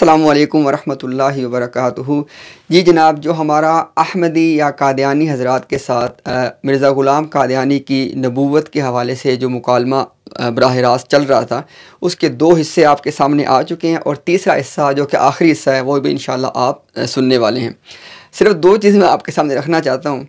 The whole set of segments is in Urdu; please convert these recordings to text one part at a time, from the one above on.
السلام علیکم ورحمۃ اللہ وبرکاتہ۔ جی جناب، جو ہمارا احمدی یا قادیانی حضرات کے ساتھ مرزا غلام قادیانی کی نبوت کے حوالے سے جو مکالمہ براہ راست چل رہا تھا، اس کے دو حصے آپ کے سامنے آ چکے ہیں، اور تیسرا حصہ جو کہ آخری حصہ ہے وہ بھی انشاءاللہ آپ سننے والے ہیں۔ صرف دو چیزیں میں آپ کے سامنے رکھنا چاہتا ہوں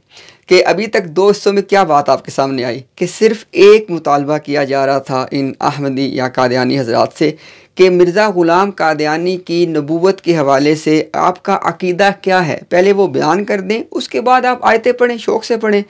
کہ ابھی تک دو حصوں میں کیا بات آپ کے سامنے آئی کہ صرف ایک مطالبہ کیا جا رہا تھا ان احمدی یا قادیانی حضرات سے کہ مرزا غلام قادیانی کی نبوت کے حوالے سے آپ کا عقیدہ کیا ہے، پہلے وہ بیان کر دیں، اس کے بعد آپ آیتیں پڑھیں، شوق سے پڑھیں۔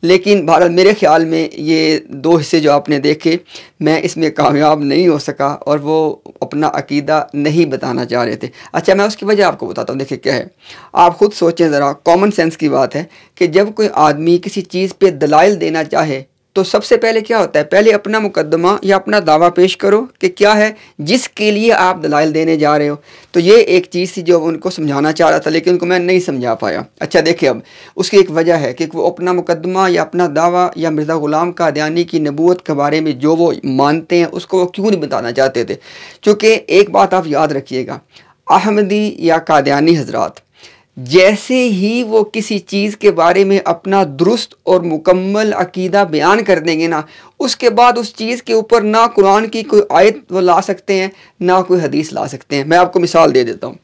لیکن بہرحال میرے خیال میں یہ دو حصے جو آپ نے دیکھے، میں اس میں کامیاب نہیں ہو سکا، اور وہ اپنا عقیدہ نہیں بتانا چاہ رہے تھے۔ اچھا، میں اس کی وجہ آپ کو بتاتا ہوں۔ دیکھیں کیا ہے، آپ خود سوچیں ذرا، کامن سینس کی بات ہے کہ جب کوئی آدمی کسی چیز پہ دلائل دینا چاہے تو سب سے پہلے کیا ہوتا ہے، پہلے اپنا مقدمہ یا اپنا دعویٰ پیش کرو کہ کیا ہے جس کے لیے آپ دلائل دینے جا رہے ہو۔ تو یہ ایک چیز تھی جو ان کو سمجھانا چاہ رہا تھا، لیکن ان کو میں نہیں سمجھا پایا۔ اچھا دیکھیں، اب اس کی ایک وجہ ہے کہ وہ اپنا مقدمہ یا اپنا دعویٰ یا مرزا غلام قادیانی کی نبوت کے بارے میں جو وہ مانتے ہیں اس کو وہ کیوں نہیں بتانا چاہتے تھے۔ چونکہ ایک بات آپ یاد رکھیے گا، احمدی یا قادیانی حضرات جیسے ہی وہ کسی چیز کے بارے میں اپنا درست اور مکمل عقیدہ بیان کر دیں گے نا، اس کے بعد اس چیز کے اوپر نہ قرآن کی کوئی آیت وہ لا سکتے ہیں، نہ کوئی حدیث لا سکتے ہیں۔ میں آپ کو مثال دے دیتا ہوں۔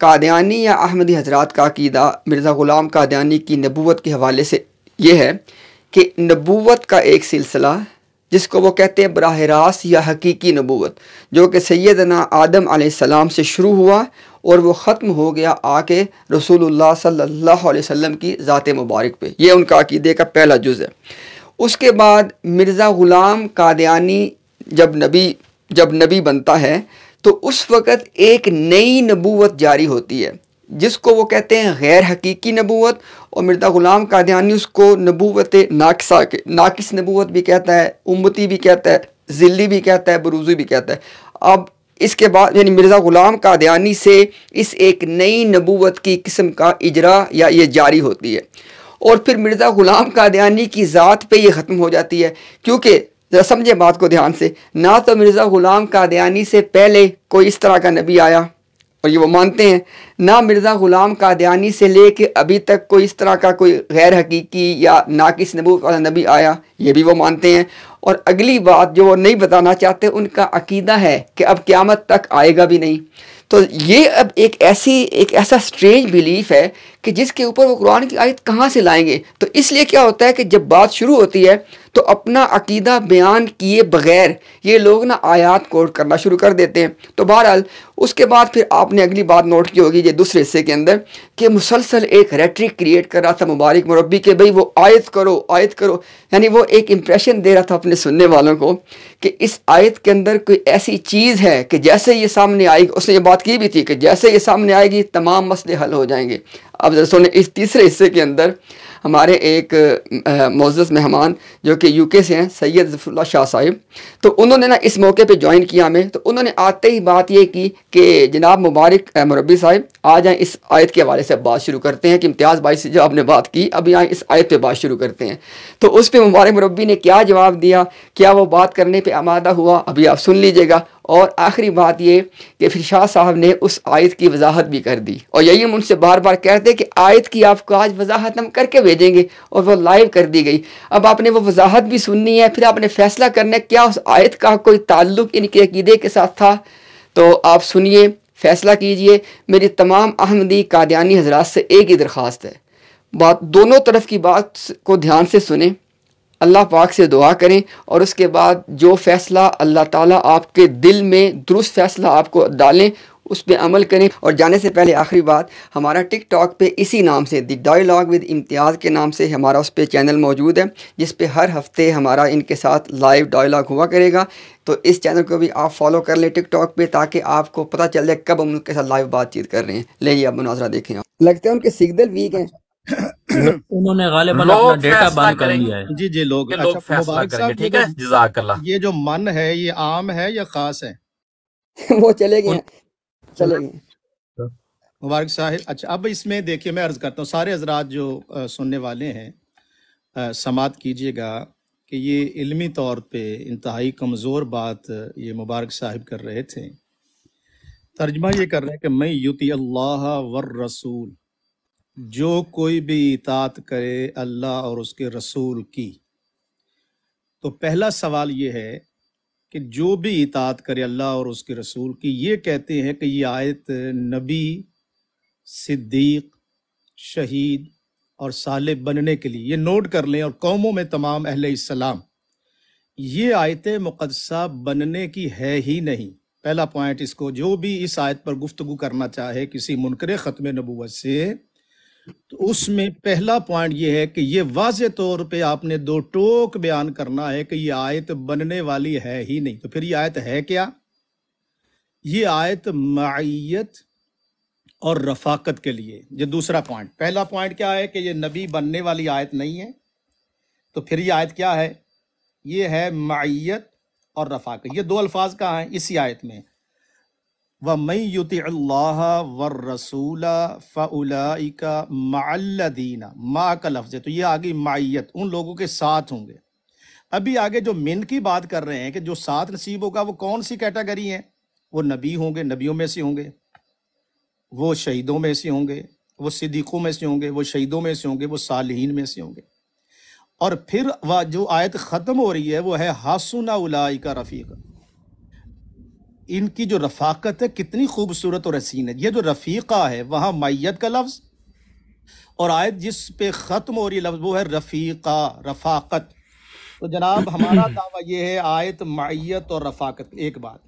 قادیانی یا احمدی حضرات کا عقیدہ مرزا غلام قادیانی کی نبوت کے حوالے سے یہ ہے کہ نبوت کا ایک سلسلہ جس کو وہ کہتے ہیں براہ راست یا حقیقی نبوت، جو کہ سیدنا آدم علیہ السلام سے شروع ہوا اور وہ ختم ہو گیا آ کے رسول اللہ صلی اللہ علیہ وسلم کی ذات مبارک پہ، یہ ان کا عقیدے کا پہلا جز ہے۔ اس کے بعد مرزا غلام قادیانی جب نبی بنتا ہے تو اس وقت ایک نئی نبوت جاری ہوتی ہے جس کو وہ کہتے ہیں غیر حقیقی نبوت، اور مرزا غلام قادیانی اس کو نبوت ناقص نبوت بھی کہتا ہے، امتی بھی کہتا ہے، ذلی بھی کہتا ہے، بروزی بھی کہتا ہے۔ اب اس کے بعد یعنی مرزا غلام قادیانی سے اس ایک نئی نبوت کی قسم کا اجرا یا یہ جاری ہوتی ہے، اور پھر مرزا غلام قادیانی کی ذات پہ یہ ختم ہو جاتی ہے، کیونکہ ذرا سمجھے بات کو دھیان سے، نہ تو مرزا غلام قادیانی سے پہلے کوئی اس طرح کا نبی آیا اور یہ وہ مانتے ہیں، نہ مرزا غلام قادیانی سے لے کے ابھی تک کوئی اس طرح کا کوئی غیر حقیقی یا ناقص نبوت والا نبی آیا، یہ بھی وہ مانتے ہیں۔ اور اگلی بات جو وہ نہیں بتانا چاہتے، ان کا عقیدہ ہے کہ اب قیامت تک آئے گا بھی نہیں۔ تو یہ اب ایک ایسا سٹرینج بیلیف ہے کہ جس کے اوپر وہ قرآن کی آیت کہاں سے لائیں گے۔ تو اس لیے کیا ہوتا ہے کہ جب بات شروع ہوتی ہے تو اپنا عقیدہ بیان کیے بغیر یہ لوگ نا آیات کوٹ کرنا شروع کر دیتے ہیں۔ تو بہرحال اس کے بعد پھر آپ نے اگلی بات نوٹ کی ہوگی یہ دوسرے حصے کے اندر کہ مسلسل ایک ریٹرک کریٹ کر رہا تھا مبارک مربی کہ بھئی وہ آیت کرو، یعنی وہ ایک امپریشن دے رہا تھا اپنے سننے والوں کو کہ اس آیت کے اندر کوئی ایسی چیز ہے کہ جیسے یہ سامنے آئے گی، اس نے یہ بات کی بھی تھی کہ جیسے یہ سامنے آئے گی تمام مسئلے حل ہو جائیں گے۔ اب ذرا سنیں، اس تیسرے حصے کے اندر ہمارے ایک معزز مہمان جو کہ یو کے سے ہیں، سید ظفر اللہ شاہ صاحب، تو انہوں نے نا اس موقع پہ جوائن کیا ہمیں، تو انہوں نے آتے ہی بات یہ کی کہ جناب مبارک مربی صاحب آ جائیں، اس آیت کے حوالے سے بات شروع کرتے ہیں کہ امتیاز بھائی سے جو آپ نے بات کی ابھی آئیں اس آیت پہ بات شروع کرتے ہیں۔ تو اس پہ مبارک مربی نے کیا جواب دیا، کیا وہ بات کرنے پہ آمادہ ہوا، ابھی آپ سن لیجئے گا۔ اور آخری بات یہ کہ پھر شاہ صاحب نے اس آیت کی وضاحت بھی کر دی، اور یہی ہم ان سے بار بار کہتے ہیں کہ آیت کی آپ کو آج وضاحت ہم کر کے بھیجیں گے، اور وہ لائیو کر دی گئی۔ اب آپ نے وہ وضاحت بھی سننی ہے، پھر آپ نے فیصلہ کرنا ہے کیا اس آیت کا کوئی تعلق ان کے عقیدے کے ساتھ تھا۔ تو آپ سنیے، فیصلہ کیجئے۔ میری تمام احمدی قادیانی حضرات سے ایک ہی درخواست ہے، بات دونوں طرف کی بات کو دھیان سے سنیں، اللہ پاک سے دعا کریں، اور اس کے بعد جو فیصلہ اللہ تعالیٰ آپ کے دل میں درست فیصلہ آپ کو ڈالیں اس پہ عمل کریں۔ اور جانے سے پہلے آخری بات، ہمارا ٹک ٹاک پہ اسی نام سے دی ڈائیلاگ ود امتیاز کے نام سے ہمارا اس پہ چینل موجود ہے، جس پہ ہر ہفتے ہمارا ان کے ساتھ لائیو ڈائیلاگ ہوا کرے گا۔ تو اس چینل کو بھی آپ فالو کر لیں ٹک ٹاک پہ، تاکہ آپ کو پتہ چل جائے کب ہم ان کے ساتھ لائیو بات چیت کر رہے ہیں۔ لے جی آپ مناظرہ دیکھیں۔ آپ لگتے ہیں ان کے سگنل ویک ہیں، انہوں نے غالباً اپنا ڈیٹا بند کر لیا ہے۔ جی لوگ لوگ فیصلہ کریں گے، ٹھیک ہے؟ جزاک اللہ۔ یہ جو من ہے یہ عام ہے یا خاص ہے؟ وہ چلے گئے۔ مبارک صاحب، اچھا اب اس میں دیکھیے میں عرض کرتا ہوں، سارے حضرات جو سننے والے ہیں سماعت کیجئے گا کہ یہ علمی طور پہ انتہائی کمزور بات یہ مبارک صاحب کر رہے تھے ترجمہ یہ کر رہے ہیں کہ میں یطیع اللہ والرسول، جو کوئی بھی اطاعت کرے اللہ اور اس کے رسول کی۔ تو پہلا سوال یہ ہے کہ جو بھی اطاعت کرے اللہ اور اس کے رسول کی، یہ کہتے ہیں کہ یہ آیت نبی، صدیق، شہید اور صالح بننے کے لیے، یہ نوٹ کر لیں، اور قوموں میں تمام اہل اسلام، یہ آیت مقدسہ بننے کی ہے ہی نہیں۔ پہلا پوائنٹ اس کو، جو بھی اس آیت پر گفتگو کرنا چاہے کسی منکر ختم نبوت سے، تو اس میں پہلا پوائنٹ یہ ہے کہ یہ واضح طور پہ آپ نے دو ٹوک بیان کرنا ہے کہ یہ آیت بننے والی ہے ہی نہیں۔ تو پھر یہ آیت ہے کیا؟ یہ آیت معیت اور رفاقت کے لیے۔ یہ دوسرا پوائنٹ۔ پہلا پوائنٹ کیا ہے کہ یہ نبی بننے والی آیت نہیں ہے، تو پھر یہ آیت کیا ہے؟ یہ ہے معیت اور رفاقت۔ یہ دو الفاظ کہاں ہیں اسی آیت میں؟ وَمَن يُطِعِ اللَّهَ وَالرَّسُولَ فَأُولَئِكَ مَعَ الَّذِينَ، مَعَ کا لفظ ہے تو یہ آگے معیت، ان لوگوں کے ساتھ ہوں گے۔ ابھی آگے جو من کی بات کر رہے ہیں کہ جو ساتھ نصیب ہوگا، وہ کون سی کیٹیگری ہیں؟ وہ نبی ہوں گے، نبیوں میں سے ہوں گے، وہ شہیدوں میں سے ہوں گے، وہ صدیقوں میں سے ہوں گے، وہ شہیدوں میں سے ہوں گے، وہ صالحین میں سے ہوں گے۔ اور پھر وہ جو آیت ختم ہو رہی ہے وہ ہے حسن اولئک رفیقا، ان کی جو رفاقت ہے کتنی خوبصورت اور حسین ہے۔ یہ جو رفیقہ ہے وہاں معیت کا لفظ، اور آیت جس پہ ختم ہو رہی ہے لفظ وہ ہے رفیقہ، رفاقت۔ تو جناب ہمارا دعویٰ یہ ہے آیت معیت اور رفاقت، ایک بات۔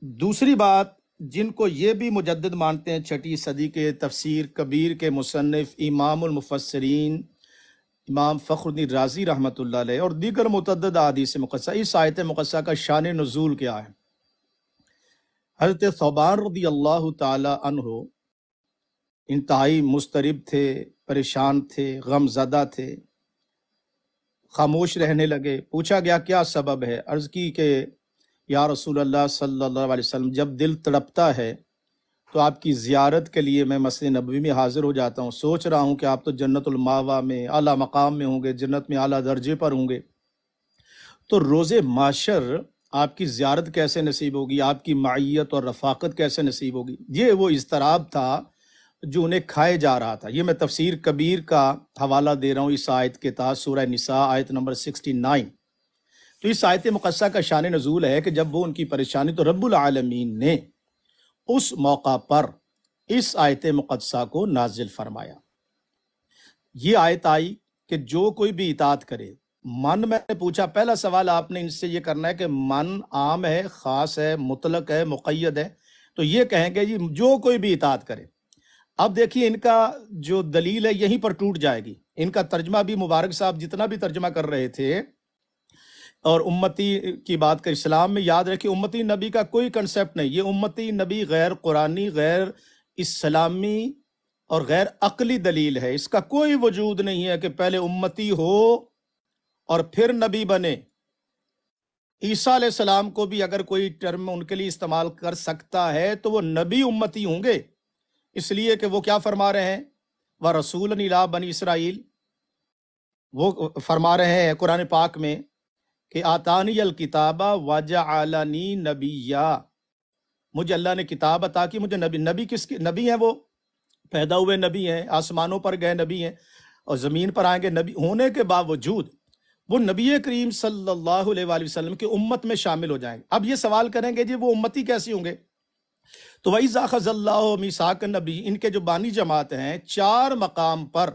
دوسری بات، جن کو یہ بھی مجدد مانتے ہیں، چھٹی صدی کے تفسیر کبیر کے مصنف امام المفسرین امام فخر الدین رازی رحمۃ اللہ علیہ اور دیگر متعدد احادیث مقدسہ، اس آیت مقدسہ کا شان نزول کیا ہے؟ حضرت ثوبان رضی اللہ تعالی عنہ انتہائی مضطرب تھے، پریشان تھے، غم زدہ تھے، خاموش رہنے لگے۔ پوچھا گیا کیا سبب ہے؟ عرض کی کہ یا رسول اللہ صلی اللہ علیہ وسلم، جب دل تڑپتا ہے تو آپ کی زیارت کے لیے میں مسجد نبوی میں حاضر ہو جاتا ہوں، سوچ رہا ہوں کہ آپ تو جنت الماوا میں اعلیٰ مقام میں ہوں گے، جنت میں اعلیٰ درجے پر ہوں گے، تو روز معاشر آپ کی زیارت کیسے نصیب ہوگی، آپ کی معیت اور رفاقت کیسے نصیب ہوگی؟ یہ وہ اضطراب تھا جو انہیں کھائے جا رہا تھا۔ یہ میں تفسیر کبیر کا حوالہ دے رہا ہوں اس آیت کے تحت، سورہ نساء آیت نمبر 69۔ تو اس آیت مقدسہ کا شان نزول ہے کہ جب وہ ان کی پریشانی، تو رب العالمین نے اس موقع پر اس آیت مقدسہ کو نازل فرمایا۔ یہ آیت آئی کہ جو کوئی بھی اطاعت کرے، من میں نے پوچھا، پہلا سوال آپ نے ان سے یہ کرنا ہے کہ من عام ہے، خاص ہے، مطلق ہے، مقید ہے؟ تو یہ کہیں گے جی جو کوئی بھی اطاعت کرے۔ اب دیکھیے ان کا جو دلیل ہے یہیں پر ٹوٹ جائے گی۔ ان کا ترجمہ بھی مبارک صاحب جتنا بھی ترجمہ کر رہے تھے، اور امتی کی بات کر، اسلام میں یاد رکھیں امتی نبی کا کوئی کنسپٹ نہیں۔ یہ امتی نبی غیر قرآنی، غیر اسلامی اور غیر عقلی دلیل ہے۔ اس کا کوئی وجود نہیں ہے کہ پہلے امتی ہو اور پھر نبی بنے۔ عیسیٰ علیہ السلام کو بھی اگر کوئی ٹرم ان کے لیے استعمال کر سکتا ہے تو وہ نبی امتی ہوں گے، اس لیے کہ وہ کیا فرما رہے ہیں؟ وَرَسُولًا إِلَىٰ بَنِي اسرائیل، وہ فرما رہے ہیں قرآن پاک میں کہ آتانی الکتاب وجعلنی نبیا، مجھے اللہ نے کتاب عطا کی، مجھے نبی۔ نبی کس کی نبی ہیں؟ وہ پیدا ہوئے نبی ہیں، آسمانوں پر گئے نبی ہیں، اور زمین پر آئیں گے نبی ہونے کے باوجود وہ نبی کریم صلی اللہ علیہ وآلہ وسلم کی امت میں شامل ہو جائیں گے۔ اب یہ سوال کریں گے جی وہ امتی کیسی ہوں گے؟ تو وَإِذَا أَخَذَ اللَّهُ مِيثَاقَ النَّبِيِّينَ، ان کے جو بانی جماعت ہیں 4 مقام پر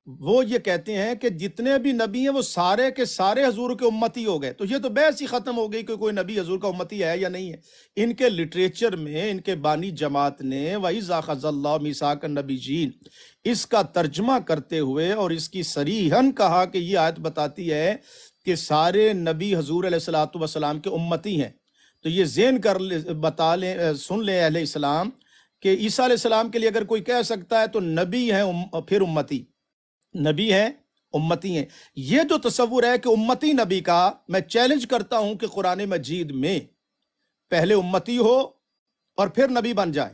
وہ یہ کہتے ہیں کہ جتنے بھی نبی ہیں وہ سارے کے سارے حضور کے امتی ہو گئے۔ تو یہ تو بحث ہی ختم ہو گئی کہ کوئی نبی حضور کا امتی ہے یا نہیں ہے۔ ان کے لٹریچر میں ان کے بانی جماعت نے وَإِذَا أَخَذَ اللَّهُ مِيثَاقَ النَّبِيِّينَ اس کا ترجمہ کرتے ہوئے اور اس کی صریحاً کہا کہ یہ آیت بتاتی ہے کہ سارے نبی حضور علیہ الصلوۃ والسلام کے امتی ہیں۔ تو یہ ذہن کر بتا لیں، سن لیں اہل اسلام کہ عیسیٰ علیہ السلام کے لیے اگر کوئی کہہ سکتا ہے تو نبی ہیں پھر امتی، نبی ہیں امتی ہیں۔ یہ جو تصور ہے کہ امتی نبی کا، میں چیلنج کرتا ہوں کہ قرآن مجید میں پہلے امتی ہو اور پھر نبی بن جائے۔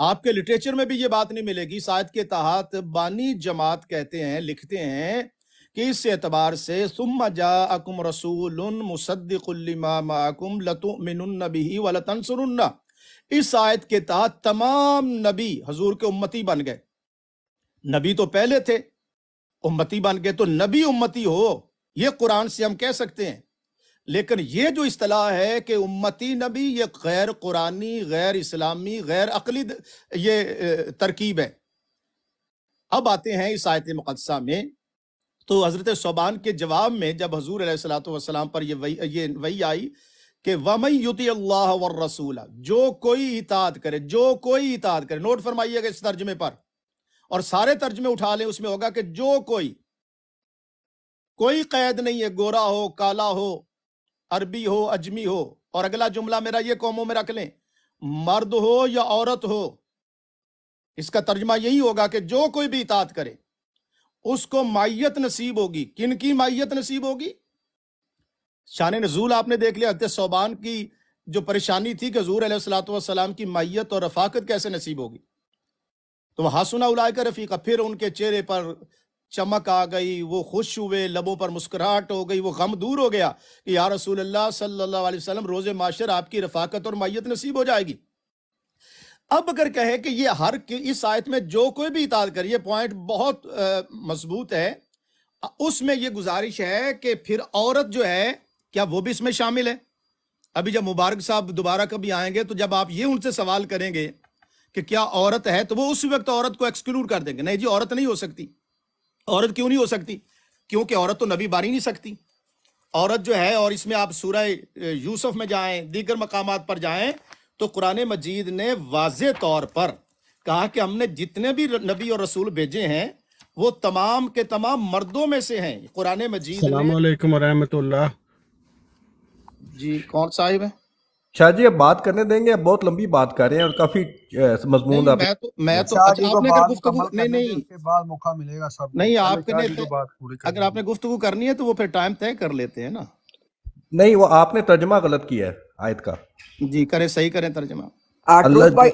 آپ کے لٹریچر میں بھی یہ بات نہیں ملے گی۔ اس آیت کے تحت بانی جماعت کہتے ہیں، لکھتے ہیں کہ اس اعتبار سے ثم جاءکم رسول مصدق لما معکم لتؤمنن بہ ولتنصرنہ، اس آیت کے تحت تمام نبی حضور کے امتی بن گئے. نبی تو پہلے تھے، امتی بن گئے، تو نبی امتی ہو یہ قرآن سے ہم کہہ سکتے ہیں. لیکن یہ جو اصطلاح ہے کہ امتی نبی، یہ غیر قرآنی، غیر اسلامی، غیر عقلی یہ ترکیب ہے. اب آتے ہیں اس آیت مقدسہ میں. تو حضرت ثوبان کے جواب میں جب حضور علیہ الصلوۃ والسلام پر یہ وحی آئی کہ وَمَن يُطِعِ اللَّهَ وَالرَّسُولَ، جو کوئی اطاعت کرے، جو کوئی اطاعت کرے. نوٹ فرمائیے گا اس ترجمے پر، اور سارے ترجمے اٹھا لیں، اس میں ہوگا کہ جو کوئی قید نہیں ہے، گورا ہو، کالا ہو، عربی ہو، اجمی ہو. اور اگلا جملہ میرا یہ قوموں میں رکھ لیں، مرد ہو یا عورت ہو. اس کا ترجمہ یہی ہوگا کہ جو کوئی بھی اطاعت کرے اس کو معیت نصیب ہوگی. کن کی معیت نصیب ہوگی؟ شان نزول آپ نے دیکھ لیا. حضرت ثوبان کی جو پریشانی تھی کہ حضور علیہ الصلوۃ والسلام کی معیت اور رفاقت کیسے نصیب ہوگی، تو حسن اولئک رفیقا، پھر ان کے چہرے پر چمک آ گئی، وہ خوش ہوئے، لبوں پر مسکراہٹ ہو گئی، وہ غم دور ہو گیا کہ یا رسول اللہ صلی اللہ علیہ وسلم روز محشر آپ کی رفاقت اور معیت نصیب ہو جائے گی. اب اگر کہے کہ یہ اس آیت میں جو کوئی بھی اطاعت کرے، یہ پوائنٹ بہت مضبوط ہے. اس میں یہ گزارش ہے کہ پھر عورت جو ہے کیا وہ بھی اس میں شامل ہے؟ ابھی جب مبارک صاحب دوبارہ کبھی آئیں گے تو جب آپ یہ ان سے سوال کریں گے کہ کیا عورت ہے، تو وہ اس وقت عورت کو ایکسکلوڈ کر دیں گے. نہیں جی، عورت نہیں ہو سکتی. عورت کیوں نہیں ہو سکتی؟ کیونکہ عورت تو نبی بن ہی نہیں سکتی. عورت جو ہے، اور اس میں آپ سورہ یوسف میں جائیں، دیگر مقامات پر جائیں، تو قرآن مجید نے واضح طور پر کہا کہ ہم نے جتنے بھی نبی اور رسول بھیجے ہیں وہ تمام کے تمام مردوں میں سے ہیں. قرآن مجید السلام علیکم ورحمۃ اللہ. جی کون صاحب ہے؟ شاہ جی اب بات کرنے دیں گے، اب بہت لمبی بات کر رہے ہیں اور کافی مضمون میں تو آپ نے اگر گفتگو نہیں بعد موقع ملے گا سب نہیں، آپ نے اگر آپ نے گفتگو کرنی ہے تو وہ پھر ٹائم طے کر لیتے ہیں نا. نہیں، وہ آپ نے ترجمہ غلط کیا ہے آیت کا. جی کریں، صحیح کریں ترجمہ. ٹروت بھائی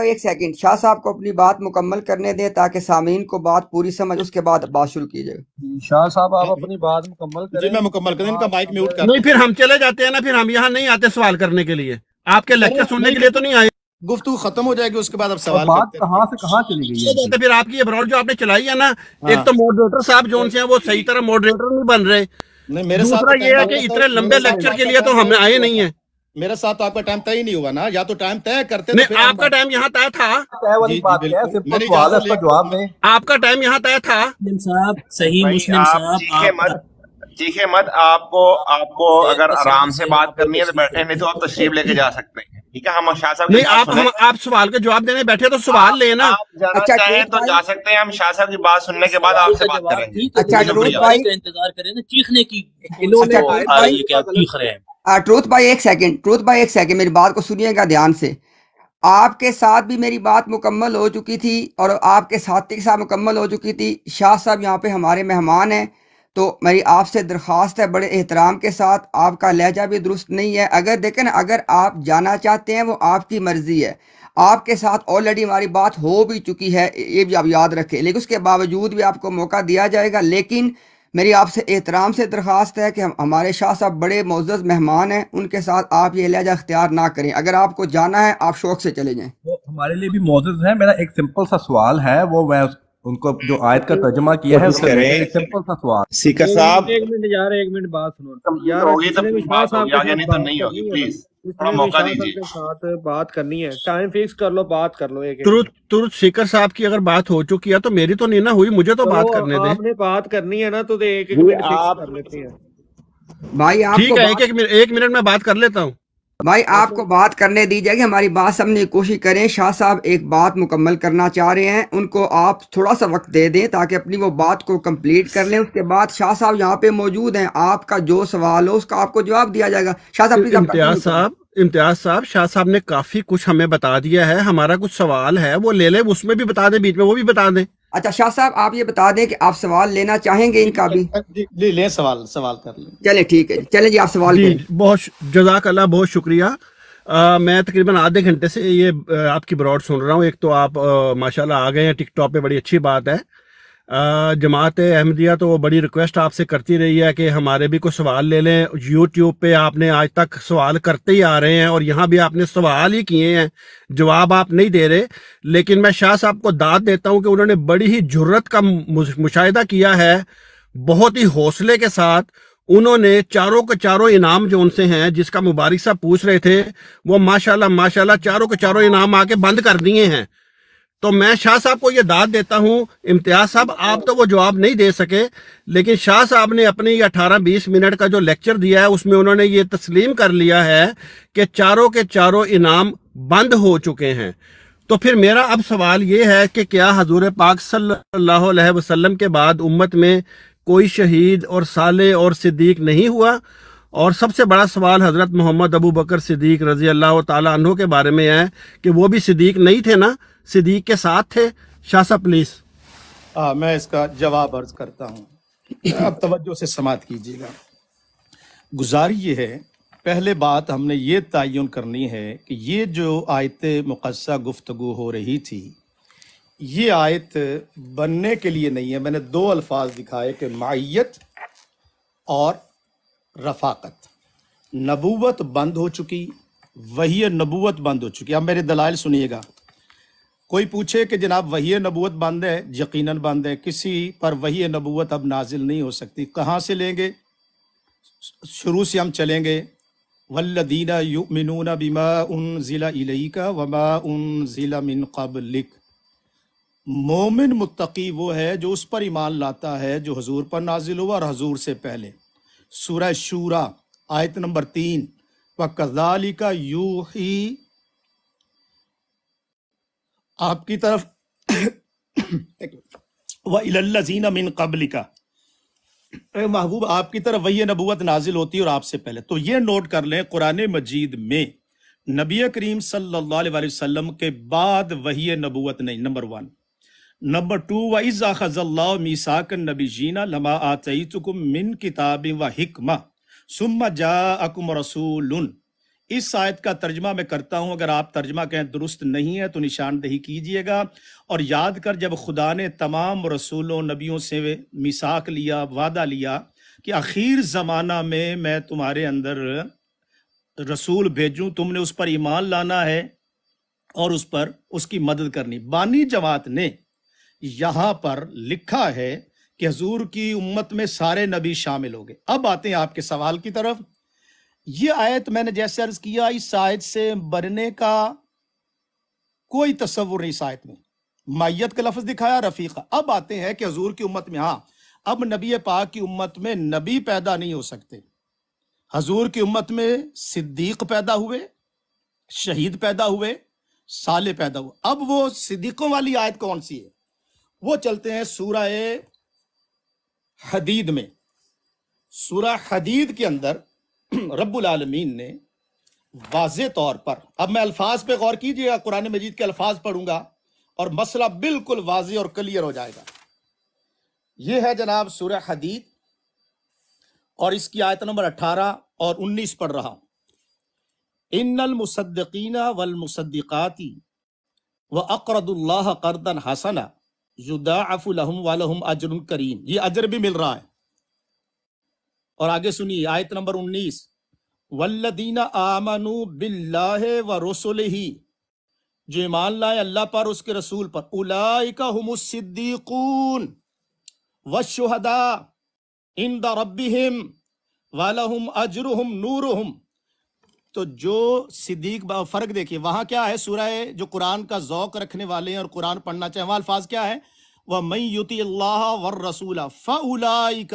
ایک سیکنڈ شاہ صاحب کو اپنی بات مکمل کرنے دیں تاکہ سامعین کو بات پوری سمجھ، اس کے بعد بات شروع کیجیے. شاہ صاحب آپ اپنی بات مکمل کریں. جی میں مکمل کریں، ان کا مائک میوٹ کر. نہیں پھر ہم چلے جاتے ہیں نا، پھر ہم یہاں نہیں آتے سوال کرنے کے لیے، آپ کے لیکچر سننے کے لیے تو نہیں آئے. گفتگو ختم ہو جائے گی، اس کے بعد اب سوال بات کہاں سے کہاں چلی گئی ہے. پھر آپ کی ابراڈ جو آپ نے چلائی ہے نا، ایک تو ماڈریٹر صاحب جو سے ہیں وہ صحیح طرح ماڈریٹر نہیں بن رہے. دوسرا یہ ہے کہ اتنے لمبے لیکچر کے لیے تو ہم آئے نہیں ہیں. میرے ساتھ آپ کا ٹائم طے ہی نہیں ہوا نا، یا تو ٹائم طے کرتے. نہیں، آپ کا ٹائم یہاں طے تھا. آپ کا ٹائم یہاں طے تھا. صحیح مسلم صاحب چیخے مت. آپ کو اگر آرام سے بات کرنی ہے تو بیٹھے، نہیں تو آپ تشریف لے کے جا سکتے ہیں. ٹھیک ہے، ہم شاہ صاحب نہیں، آپ سوال کا جواب دینے بیٹھے تو سوال لینا. آپ جانا چاہیں تو جا سکتے ہیں، ہم شاہ صاحب کی بات سننے کے بعد آپ سے بات کریں گے. انتظار کریں نا چیخنے کی. ٹروت بھائی ایک سیکنڈ میری بات کو سنیے گا دھیان سے. آپ کے ساتھ بھی میری بات مکمل ہو چکی تھی اور آپ کے ساتھی کے ساتھ مکمل ہو چکی تھی. شاہ صاحب یہاں پہ ہمارے مہمان ہیں، تو میری آپ سے درخواست ہے بڑے احترام کے ساتھ، آپ کا لہجہ بھی درست نہیں ہے. اگر دیکھیں نا، اگر آپ جانا چاہتے ہیں وہ آپ کی مرضی ہے. آپ کے ساتھ آلریڈی ہماری بات ہو بھی چکی ہے، یہ بھی آپ یاد رکھیں، لیکن اس کے باوجود بھی آپ کو موقع دیا جائے گا. لیکن میری آپ سے احترام سے درخواست ہے کہ ہمارے شاہ صاحب بڑے معزز مہمان ہیں، ان کے ساتھ آپ یہ لہجہ اختیار نہ کریں. اگر آپ کو جانا ہے آپ شوق سے چلے جائیں. وہ ہمارے لیے بھی معزز ہیں. میرا ایک سمپل سا سوال ہے، وہ میں ان کو جو آیت کا ترجمہ کیا ہے اس کا ایک سمپل سا سوال. سیکر صاحب ایک منٹ یار، ایک منٹ بات سنو یار. ہوگی تو بات ہوگی، آگے نہیں تو نہیں ہوگی. پلیز تھوڑا موقع دیجیے. ساتھ بات کرنی ہے، ٹائم فکس کر لو، بات کر لو. ترت سیکر صاحب کی اگر بات ہو چکی ہے تو میری تو نہیں نہ ہوئی، مجھے تو بات کرنے دیں. آپ نے بات کرنی ہے نا تو ایک منٹ فکس کر لیتے ہیں. بھائی آپ ٹھیک ہے، ایک منٹ میں بات کر لیتا ہوں. بھائی آپ کو بات کرنے دی جائے گی، ہماری بات سمجھنے کی کوشش کریں. شاہ صاحب ایک بات مکمل کرنا چاہ رہے ہیں، ان کو آپ تھوڑا سا وقت دے دیں تاکہ اپنی وہ بات کو کمپلیٹ کر لیں. اس کے بعد شاہ صاحب یہاں پہ موجود ہیں، آپ کا جو سوال ہو اس کا آپ کو جواب دیا جائے گا. شاہ صاحب امتیاز صاحب شاہ صاحب نے کافی کچھ ہمیں بتا دیا ہے. ہمارا کچھ سوال ہے وہ لے لیں، اس میں بھی بتا دیں، بیچ میں وہ بھی بتا دیں. اچھا شاہ صاحب آپ یہ بتا دیں کہ آپ سوال لینا چاہیں گے ان کا بھی؟ لیں سوال کر لیں. چلیں ٹھیک ہے، چلیں جی آپ سوال کریں. بہت جزاک اللہ، بہت شکریہ. میں تقریباً آدھے گھنٹے سے یہ آپ کی براڈ سن رہا ہوں. ایک تو آپ ماشاءاللہ آ گئے ہیں ٹک ٹاک پہ، بڑی اچھی بات ہے. جماعت احمدیہ تو وہ بڑی ریکویسٹ آپ سے کرتی رہی ہے کہ ہمارے بھی کوئی سوال لے لیں. یوٹیوب پہ آپ نے آج تک سوال کرتے ہی آ رہے ہیں اور یہاں بھی آپ نے سوال ہی کیے ہیں, جواب آپ نہیں دے رہے. لیکن میں شاہ صاحب کو داد دیتا ہوں کہ انہوں نے بڑی ہی جرت کا مشاہدہ کیا ہے, بہت ہی حوصلے کے ساتھ انہوں نے چاروں کے چاروں انعام جو ان سے ہیں, جس کا مبارک صاحب پوچھ رہے تھے, وہ ماشاءاللہ چاروں کے چاروں انعام آ کے بند کر دیے ہیں. تو میں شاہ صاحب کو یہ داد دیتا ہوں. امتیاز صاحب آپ تو وہ جواب نہیں دے سکے, لیکن شاہ صاحب نے اپنی 18-20 منٹ کا جو لیکچر دیا ہے اس میں انہوں نے یہ تسلیم کر لیا ہے کہ چاروں کے چاروں انعام بند ہو چکے ہیں. تو پھر میرا اب سوال یہ ہے کہ کیا حضور پاک صلی اللہ علیہ وسلم کے بعد امت میں کوئی شہید اور صالح اور صدیق نہیں ہوا؟ اور سب سے بڑا سوال حضرت محمد ابو بکر صدیق رضی اللہ تعالیٰ عنہ کے بارے میں ہے کہ وہ بھی صدیق نہیں تھے نا, صدیق کے ساتھ تھے. شاہ صاحب پلیز. میں اس کا جواب عرض کرتا ہوں, اب توجہ سے سماعت کیجیے گا. گزاری یہ ہے, پہلے بات ہم نے یہ تعین کرنی ہے کہ یہ جو آیت مقدسہ گفتگو ہو رہی تھی, یہ آیت بننے کے لیے نہیں ہے. میں نے 2 الفاظ دکھائے کہ معیت اور رفاقت. نبوت بند ہو چکی, وحی نبوت بند ہو چکی. اب میرے دلائل سنیے گا. کوئی پوچھے کہ جناب وحی نبوت بند ہے, یقیناً بند ہے. کسی پر وحی نبوت اب نازل نہیں ہو سکتی. کہاں سے لیں گے؟ شروع سے ہم چلیں گے. والذین یؤمنون بما انزل الیک وما انزل من قبلک. مومن متقی وہ ہے جو اس پر ایمان لاتا ہے جو حضور پر نازل ہوا اور حضور سے پہلے. سورہ شورا آیت نمبر 3, وَكَذَلِكَ يُوحِي, آپ کی طرف وَإِلَى الَّذِينَ مِن قَبْلِكَ, اے محبوب آپ کی طرف وحی نبوت نازل ہوتی اور آپ سے پہلے. تو یہ نوٹ کر لیں, قرآن مجید میں نبی کریم صلی اللہ علیہ وسلم کے بعد وحی نبوت نہیں. نمبر 1. نمبر 2, وَإِذْ أَخَذَ اللَّهُ مِيثَاقَ النَّبِيِّينَ لَمَا آتَيْتُكُم مِّن كِتَابٍ وَحِكْمَةٍ ثُمَّ جَاءَكُمْ رَسُولٌ. اس آیت کا ترجمہ میں کرتا ہوں, اگر آپ ترجمہ کہیں درست نہیں ہے تو نشاندہی کیجئے گا. اور یاد کر, جب خدا نے تمام رسولوں نبیوں سے میثاق لیا, وعدہ لیا کہ آخر زمانہ میں تمہارے اندر رسول بھیجوں, تم نے اس پر ایمان لانا ہے اور اس پر اس کی مدد کرنی. بانی جماعت نے یہاں پر لکھا ہے کہ حضور کی امت میں سارے نبی شامل ہو گئے. اب آتے ہیں آپ کے سوال کی طرف. یہ آیت میں نے جیسے عرض کیا, اس آیت سے بننے کا کوئی تصور نہیں. اس آیت میں معیت کا لفظ دکھایا, رفیقہ. اب آتے ہیں کہ حضور کی امت میں, ہاں اب نبی پاک کی امت میں نبی پیدا نہیں ہو سکتے. حضور کی امت میں صدیق پیدا ہوئے, شہید پیدا ہوئے, صالح پیدا ہوئے. اب وہ صدیقوں والی آیت کون سی ہے؟ وہ چلتے ہیں سورہ حدید میں. سورہ حدید کے اندر رب العالمین نے واضح طور پر, اب میں الفاظ پہ غور کیجئے گا, قرآن مجید کے الفاظ پڑھوں گا اور مسئلہ بالکل واضح اور کلیئر ہو جائے گا. یہ ہے جناب سورہ حدید اور اس کی آیت نمبر 18 اور 19 پڑھ رہا ہوں. ان المصدقین والمصدقات واقرضوا اللہ قرضا حسنا یضاعف لهم ولهم اجر کریم. یہ اجر بھی مل رہا ہے. اور آگے سنیے آیت نمبر 19, والذین آمنوا باللہ ورسلہ, جو ایمان لائے اللہ پر اس کے رسول پر, اولئک هم الصدیقون والشہداء عند ربہم ولہم اجرہم نورہم. تو جو صدیق, فرق دیکھیے وہاں کیا ہے, سورہ جو قرآن کا ذوق رکھنے والے ہیں اور قرآن پڑھنا چاہیں, وہاں الفاظ کیا ہے, وَمَن يُطِعِ اللَّهَ وَالرَّسُولَ فَأُولَئِكَ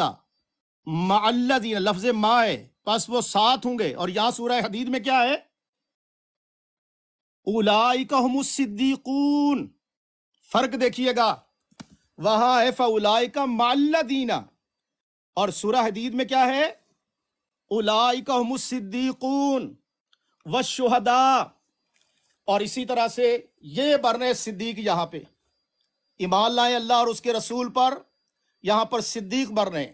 مَعَ الَّذِينَ, لفظ ما ہے, پس وہ ساتھ ہوں گے. اور یہاں سورہ حدید میں کیا ہے, اولئک هم الصدیقون. فرق دیکھیے گا, وہاں ہے فاولئک مع الذین, اور سورہ حدید میں کیا ہے, اولئک هم الصدیقون والشہداء. اور اسی طرح سے یہ برنے صدیق, یہاں پہ ایمان لائیں اللہ اور اس کے رسول پر, یہاں پر صدیق برنے.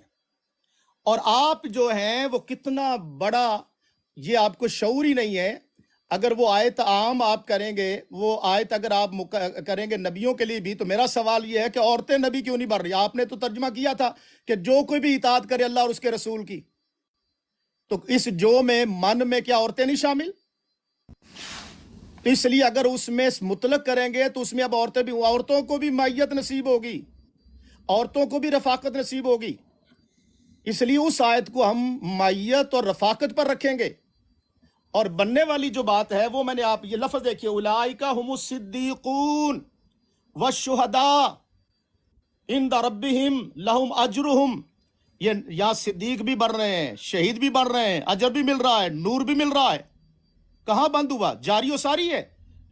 اور آپ جو ہیں وہ کتنا بڑا, یہ آپ کو شعور ہی نہیں ہے. اگر وہ آیت عام آپ کریں گے، وہ آیت اگر آپ کریں گے نبیوں کے لیے بھی، تو میرا سوال یہ ہے کہ عورتیں نبی کیوں نہیں بڑھ رہی؟ آپ نے تو ترجمہ کیا تھا کہ جو کوئی بھی اطاعت کرے اللہ اور اس کے رسول کی، تو اس جو میں من میں کیا عورتیں نہیں شامل؟ تو اس لیے اگر اس میں مطلق کریں گے تو اس میں اب عورتیں بھی، عورتوں کو بھی معیت نصیب ہوگی، عورتوں کو بھی رفاقت نصیب ہوگی، اس لیے اس آیت کو ہم معیت اور رفاقت پر رکھیں گے۔ اور بننے والی جو بات ہے وہ میں نے آپ یہ لفظ دیکھیے، اولئک هم الصدیقون والشہداء عند ربہم لہم اجرہم، یہ یہاں صدیق بھی بڑھ رہے ہیں، شہید بھی بڑھ رہے ہیں، اجر بھی مل رہا ہے، نور بھی مل رہا ہے۔ کہاں بند ہوا؟ جاری و ساری ہے۔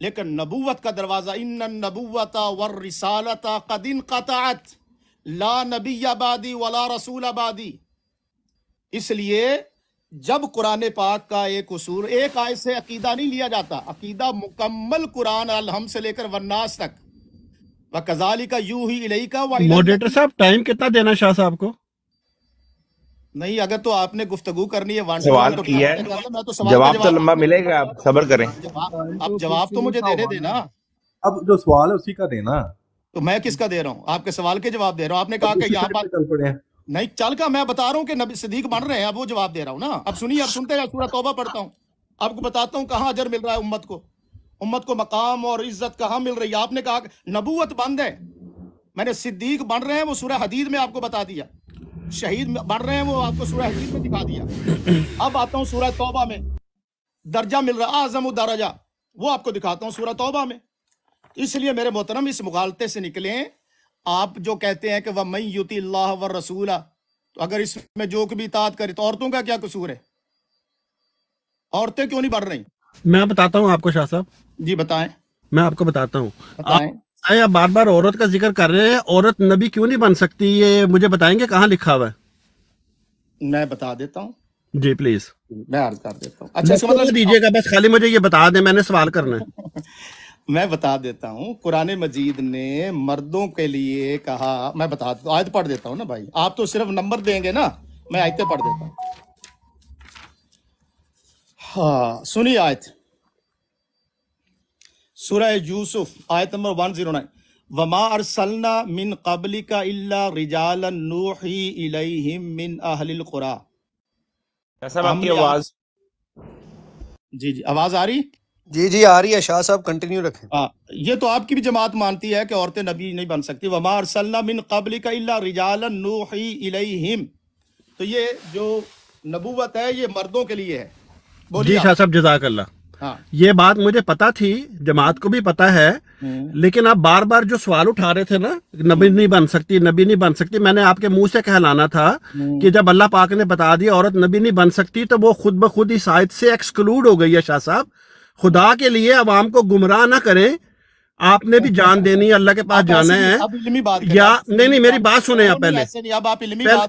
لیکن نبوت کا دروازہ، ان النبوۃ والرسالۃ قد انقطعت لا نبی بعدی ولا رسول بعدی۔ اس لیے جب قرآن پاک کا ایک اصول، ایک آیت سے عقیدہ نہیں لیا جاتا، عقیدہ مکمل قرآن الحم سے لے کر والناس تک۔ وَكَذَلِكَ يُوحِي إِلَيْكَ وَإِلَى ماڈریٹر صاحب ٹائم کتنا دینا شاہ صاحب کو؟ نہیں، اگر تو آپ نے گفتگو کرنی ہے سوال کیا ہے، جواب تو لمبا ملے گا، آپ صبر کریں۔ اب جواب تو مجھے دینے دینا۔ اب جو سوال ہے اسی کا دینا۔ تو میں کس کا دے رہا ہوں؟ آپ کے سوال کے جواب دے رہا ہوں۔ آپ نے کہا کہ یہاں پر چل پڑے ہیں۔ نہیں چل کا، میں بتا رہا ہوں کہ نبی صدیق بن رہے ہیں، اب وہ جواب دے رہا ہوں نا۔ اب سنیے، اب سنتے ہیں، سورہ توبہ پڑھتا ہوں، آپ کو بتاتا ہوں کہاں اجر مل رہا ہے امت کو مقام اور عزت کہاں مل رہی ہے۔ آپ نے کہا کہ نبوت بند ہے، میں نے صدیق بن رہے ہیں، وہ سورہ حدید میں آپ کو بتا دیا۔ شہید بن رہے ہیں، وہ آپ کو سورہ حدید میں دکھا دیا۔ اب آتا ہوں سورہ توبہ میں، درجہ مل رہا اعظم درجہ، وہ آپ کو دکھاتا ہوں سورہ توبہ میں۔ اس لیے میرے محترم اس مغالطے سے نکلیں۔ آپ جو کہتے ہیں کہ وَمَن یُطِعِ اللَّهَ وَالرَّسُولَ، تو اگر اس میں جو بھی اطاعت کرے تو عورتوں کا کیا قصور ہے؟ عورتیں کیوں نہیں بڑھ رہی؟ میں بتاتا ہوں آپ کو شاہ صاحب، جی بتائیں۔ میں آپ کو بتاتا ہوں۔ بتائیں۔ آپ بار بار عورت کا ذکر کر رہے ہیں، عورت نبی کیوں نہیں بن سکتی؟ یہ مجھے بتائیں گے کہاں لکھا ہوا ہے؟ میں بتا دیتا ہوں، جی پلیز، میں عرض کر دیتا ہوں۔ اچھا اس کا مطلب دیجیے گا، بس خالی مجھے یہ بتا دیں، میں نے سوال کرنا ہے۔ میں بتا دیتا ہوں، قرآن مجید نے مردوں کے لیے کہا، میں بتا دیتا ہوں، آیت پڑھ دیتا ہوں نا بھائی، آپ تو صرف نمبر دیں گے نا، میں آیتیں پڑھ دیتا ہوں۔ ہاں سنی آیت، سورہ یوسف آیت نمبر 109، وَمَا أَرْسَلْنَا مِن قَبْلِكَ إِلَّا رِجَالًا نُوحِي إِلَيْهِم مِّنْ أَهْلِ الْقُرَىٰ۔ صاحب آپ کی آواز، جی آواز آ رہی؟ جی آ رہی ہے شاہ صاحب، کنٹینیو رکھیں۔ یہ تو آپ کی بھی جماعت مانتی ہے کہ عورتیں نبی نہیں بن سکتی۔ وَمَا أَرْسَلْنَا مِن قَبْلِكَ إِلَّا رِجَالًا نُوحِي إِلَيْهِم، تو یہ جو نبوت ہے یہ مردوں کے لیے ہے۔ جی شاہ صاحب جزاک اللہ۔ یہ بات مجھے پتا تھی، جماعت کو بھی پتا ہے، لیکن آپ بار بار جو سوال اٹھا رہے تھے نا، نبی نہیں بن سکتی، نبی نہیں بن سکتی، میں نے آپ کے منہ سے کہلانا تھا کہ جب اللہ پاک نے بتا دیا عورت نبی نہیں بن سکتی تو وہ خود بخود اس آیت سے ایکسکلوڈ ہو گئی ہے۔ شاہ صاحب خدا کے لیے عوام کو گمراہ نہ کریں، آپ نے بھی جان دینی ہے، اللہ کے پاس جانا ہے، یا نہیں میری بات سنیں آپ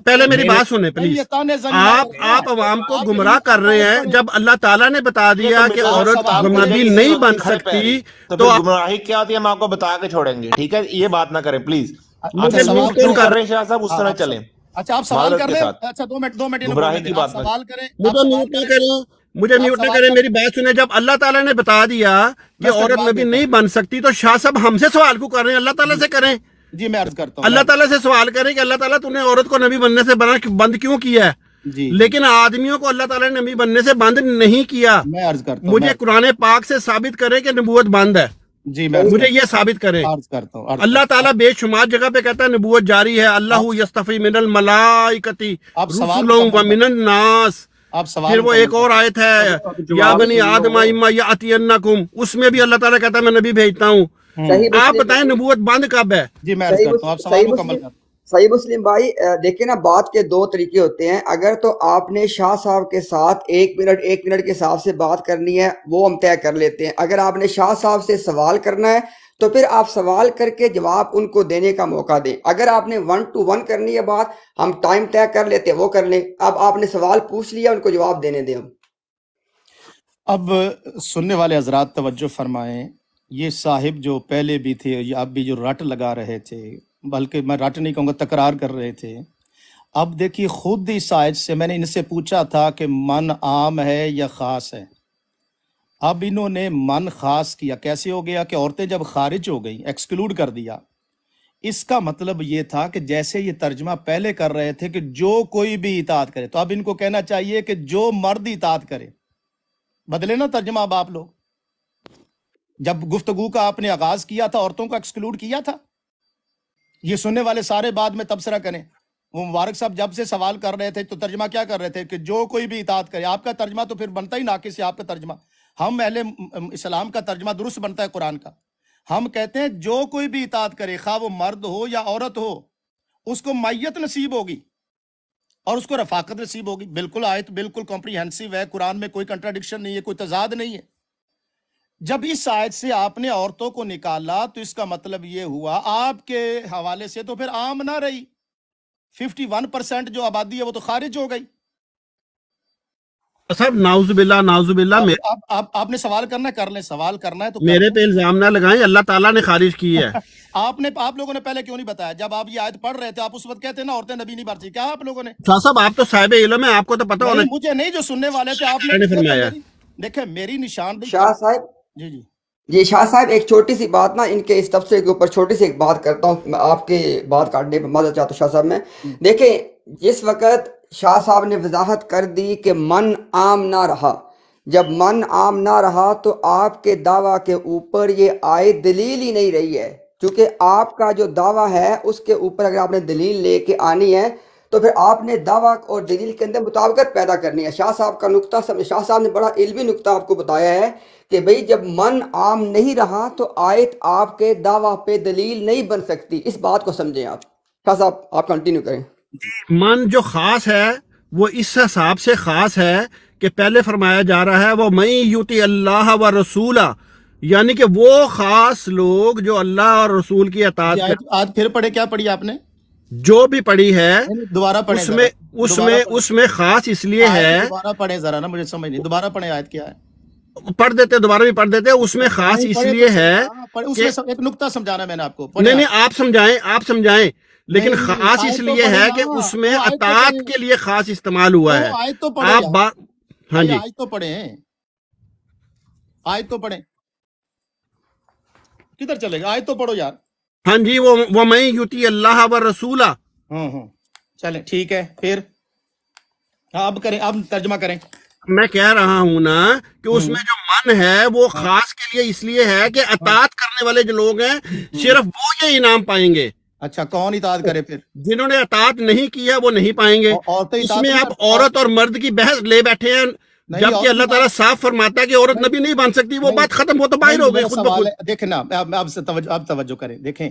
پہلے میری بات سنیں پلیز۔ آپ عوام کو گمراہ کر رہے ہیں، جب اللہ تعالیٰ نے بتا دیا کہ عورت نبی نہیں بن سکتی تو گمراہی کیا ہوتی ہے ہم آپ کو بتا کے چھوڑیں گے، ٹھیک ہے؟ یہ بات نہ کریں پلیز، کر رہے ہیں شاہ صاحب اس طرح چلیں۔ اچھا آپ سوال کر رہے ہیں، اچھا 2 منٹ گمراہی کی بات سوال کریں، مجھے میوٹ نہ کریں، میری بات سنیں۔ جب اللہ تعالیٰ نے بتا دیا کہ عورت نبی نہیں بن سکتی تو شاہ صاحب ہم سے سوال کیوں کر رہے ہیں؟ اللہ تعالیٰ سے کریں۔ جی میں عرض کرتا ہوں، اللہ تعالیٰ سے سوال کریں کہ اللہ تعالیٰ تو نے عورت کو نبی بننے سے بند کیوں کیا ہے؟ لیکن آدمیوں کو اللہ تعالیٰ نے نبی بننے سے بند نہیں کیا۔ میں عرض کرتا ہوں، مجھے قرآن پاک سے ثابت کرے کہ نبوت بند ہے، جی میں مجھے یہ ثابت کریں۔ اللہ تعالیٰ بے شمار جگہ پہ کہتا ہے نبوت جاری ہے، اللہ یستفی من الملائکۃ رسلا ومن الناس۔ پھر وہ ایک اور آیت ہے یا بنی آدم اما یاتینکم، اس میں بھی اللہ تعالیٰ کہتا ہے میں نبی بھیجتا ہوں۔ آپ بتائیں نبوت بند کب ہے؟ جی میں عرض کرتا ہوں، آپ سوال مکمل کریں۔ صحیح مسلم بھائی دیکھیں نا، بات کے 2 طریقے ہوتے ہیں۔ اگر تو آپ نے شاہ صاحب کے ساتھ 1 منٹ کے حساب سے بات کرنی ہے وہ ہم طے کر لیتے ہیں۔ اگر آپ نے شاہ صاحب سے سوال کرنا ہے تو پھر آپ سوال کر کے جواب ان کو دینے کا موقع دیں۔ اگر آپ نے 1 to 1 کرنی ہے بات، ہم ٹائم طے کر لیتے ہیں، وہ کر لیں۔ اب آپ نے سوال پوچھ لیا، ان کو جواب دینے دیں۔ اب سننے والے حضرات توجہ فرمائیں، یہ صاحب جو پہلے بھی تھے، اب بھی جو رٹ لگا رہے تھے، بلکہ میں رٹ نہیں کہوں گا، تکرار کر رہے تھے، اب دیکھیے خود اس آیت سے میں نے ان سے پوچھا تھا کہ من عام ہے یا خاص ہے۔ اب انہوں نے من خاص کیا. کیسے ہو گیا کہ عورتیں جب خارج ہو گئیں، ایکسکلوڈ کر دیا. اس کا مطلب یہ تھا کہ جیسے یہ ترجمہ پہلے کر رہے تھے کہ جو کوئی بھی اطاعت کرے، تو اب ان کو کہنا چاہیے کہ جو مرد اطاعت کرے. بدلے نا ترجمہ اب آپ لوگ. جب گفتگو کا آپ نے آغاز کیا تھا عورتوں کو ایکسکلوڈ کیا تھا. یہ سننے والے سارے بعد میں تبصرہ کریں. وہ مبارک صاحب جب سے سوال کر رہے تھے تو ترجمہ کیا کر رہے تھے کہ جو کوئی بھی اطاعت کرے. آپ کا ترجمہ تو پھر بنتا ہی ناقص ہے. آپ کا ترجمہ، ہم اہل اسلام کا ترجمہ درست بنتا ہے قرآن کا. ہم کہتے ہیں جو کوئی بھی اطاعت کرے، خواہ وہ مرد ہو یا عورت ہو، اس کو معیت نصیب ہوگی اور اس کو رفاقت نصیب ہوگی. بالکل آیت بالکل کمپریہنسو ہے. قرآن میں کوئی کنٹراڈکشن نہیں ہے، کوئی تضاد نہیں ہے. جب اس آیت سے آپ نے عورتوں کو نکالا تو اس کا مطلب یہ ہوا آپ کے حوالے سے تو پھر عام نہ رہی. 51% جو آبادی ہے وہ تو خارج ہو گئی. صاحب ناؤز باللہ آپ نے سوال کرنا ہے، کر لیں. سوال کرنا ہے تو میرے پہ الزام نہ لگائیں، اللہ تعالیٰ نے خارج کی ہے. آپ لوگوں نے پہلے کیوں نہیں بتایا؟ جب آپ یہ آیت پڑھ رہے تھے آپ اس وقت کہتے نا عورتیں نبی نہیں بھرتی. کیا آپ لوگوں نے؟ شاہ صاحب آپ تو صاحب علم ہیں، آپ کو تو پتہ ہونا. مجھے نہیں، جو سننے والے تھے آپ نے فرمایا. دیکھیں میری نشاندہی. شاہ صاحب جی شاہ صاحب ایک چھوٹی سی بات نا ان کے اس تبصرے کے اوپر چھوٹی سی ایک بات کرتا ہوں. میں آپ کے بات کاٹنے پر معذرت چاہتا ہوں شاہ صاحب. میں دیکھیں جس وقت شاہ صاحب نے وضاحت کر دی کہ من عام نہ رہا، جب من عام نہ رہا تو آپ کے دعویٰ کے اوپر یہ آیت دلیل ہی نہیں رہی ہے. چونکہ آپ کا جو دعویٰ ہے اس کے اوپر اگر آپ نے دلیل لے کے آنی ہے تو پھر آپ نے دعویٰ اور دلیل کے اندر مطابقت پیدا کرنی ہے. شاہ صاحب کا نقطہ شاہ صاحب نے بڑا علمی نقطہ آپ کو بتایا ہے کہ بھئی جب من عام نہیں رہا تو آیت آپ کے دعویٰ پہ دلیل نہیں بن سکتی. اس بات کو سمجھیں آپ. شاہ صاحب آپ کنٹینیو کریں. من جو خاص ہے وہ اس حساب سے خاص ہے کہ پہلے فرمایا جا رہا ہے وہ من یطع اللہ و رسولہ، یعنی کہ وہ خاص لوگ جو اللہ اور رسول کی اطاعت کرتے. آج پھر پڑھے، کیا پڑھی آپ نے؟ جو بھی پڑھی ہے دوبارہ پڑھیں. اس میں خاص اس لیے ہے. دوبارہ پڑھیں ذرا نا، مجھے سمجھ نہیں. دوبارہ پڑھیں آیت کیا ہے. پڑھ دیتے، دوبارہ بھی پڑھ دیتے. اس میں خاص اس لیے ہے اس میں ایک نقطہ سمجھانا میں نے آپ کو. نہیں آپ سمجھائیں لیکن خاص اس لیے ہے کہ اس میں اطاعت کے لیے خاص استعمال ہوا ہے. آیت تو پڑھیں. ہاں جی آیت تو پڑھیں. آیت تو پڑھیں. کدھر چلے گا؟ آیت تو پڑھو یار. ہاں جی وہ من یطع اللہ و رسولہ. چلیں ٹھیک ہے. پھر اب کریں، اب ترجمہ کریں. میں کہہ رہا ہوں نا کہ اس میں جو من ہے وہ خاص کے لیے اس لیے ہے کہ اطاعت کرنے والے جو لوگ ہیں صرف وہ یہ انعام پائیں گے. اچھا کون اطاعت کرے پھر؟ جنہوں نے اطاعت نہیں کیا وہ نہیں پائیں گے. اس میں آپ عورت اور مرد کی بحث لے بیٹھے ہیں، جبکہ اللہ تعالیٰ صاف فرماتا ہے کہ عورت نبی نہیں بن سکتی. وہ بات ختم ہو تو باہر ہو گئی خود بخود. دیکھیں نا، اب توجہ کریں. دیکھیں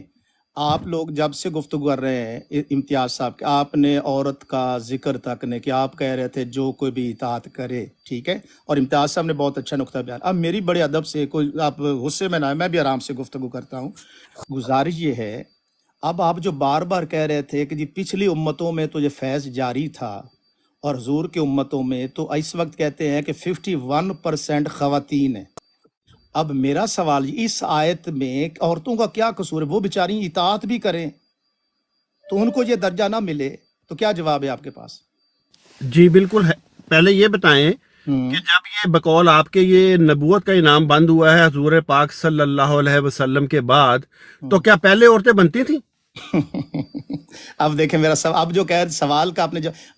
آپ لوگ جب سے گفتگو کر رہے ہیں امتیاز صاحب، کہ آپ نے عورت کا ذکر تک نے کہ آپ کہہ رہے تھے جو کوئی بھی اطاعت کرے، ٹھیک ہے، اور امتیاز صاحب نے بہت اچھا نقطہ بیان. اب میری بڑے ادب سے، کوئی آپ غصے میں نہ آئے، میں بھی آرام سے گفتگو کرتا ہوں. گزارش یہ ہے، اب آپ جو بار بار کہہ رہے تھے کہ جی پچھلی امتوں میں تو یہ فیض جاری تھا اور حضور کی امتوں میں تو اس وقت کہتے ہیں کہ 51% خواتین ہیں. اب میرا سوال اس آیت میں عورتوں کا کیا قصور ہے؟ وہ بیچاری اطاعت بھی کریں تو ان کو یہ درجہ نہ ملے، تو کیا جواب ہے آپ کے پاس؟ جی بالکل ہے. پہلے یہ بتائیں کہ جب یہ بقول آپ کے یہ نبوت کا انعام بند ہوا ہے حضور پاک صلی اللہ علیہ وسلم کے بعد، تو کیا پہلے عورتیں بنتی تھیں؟ اب دیکھیں میرا اب جو کہہ سوال کا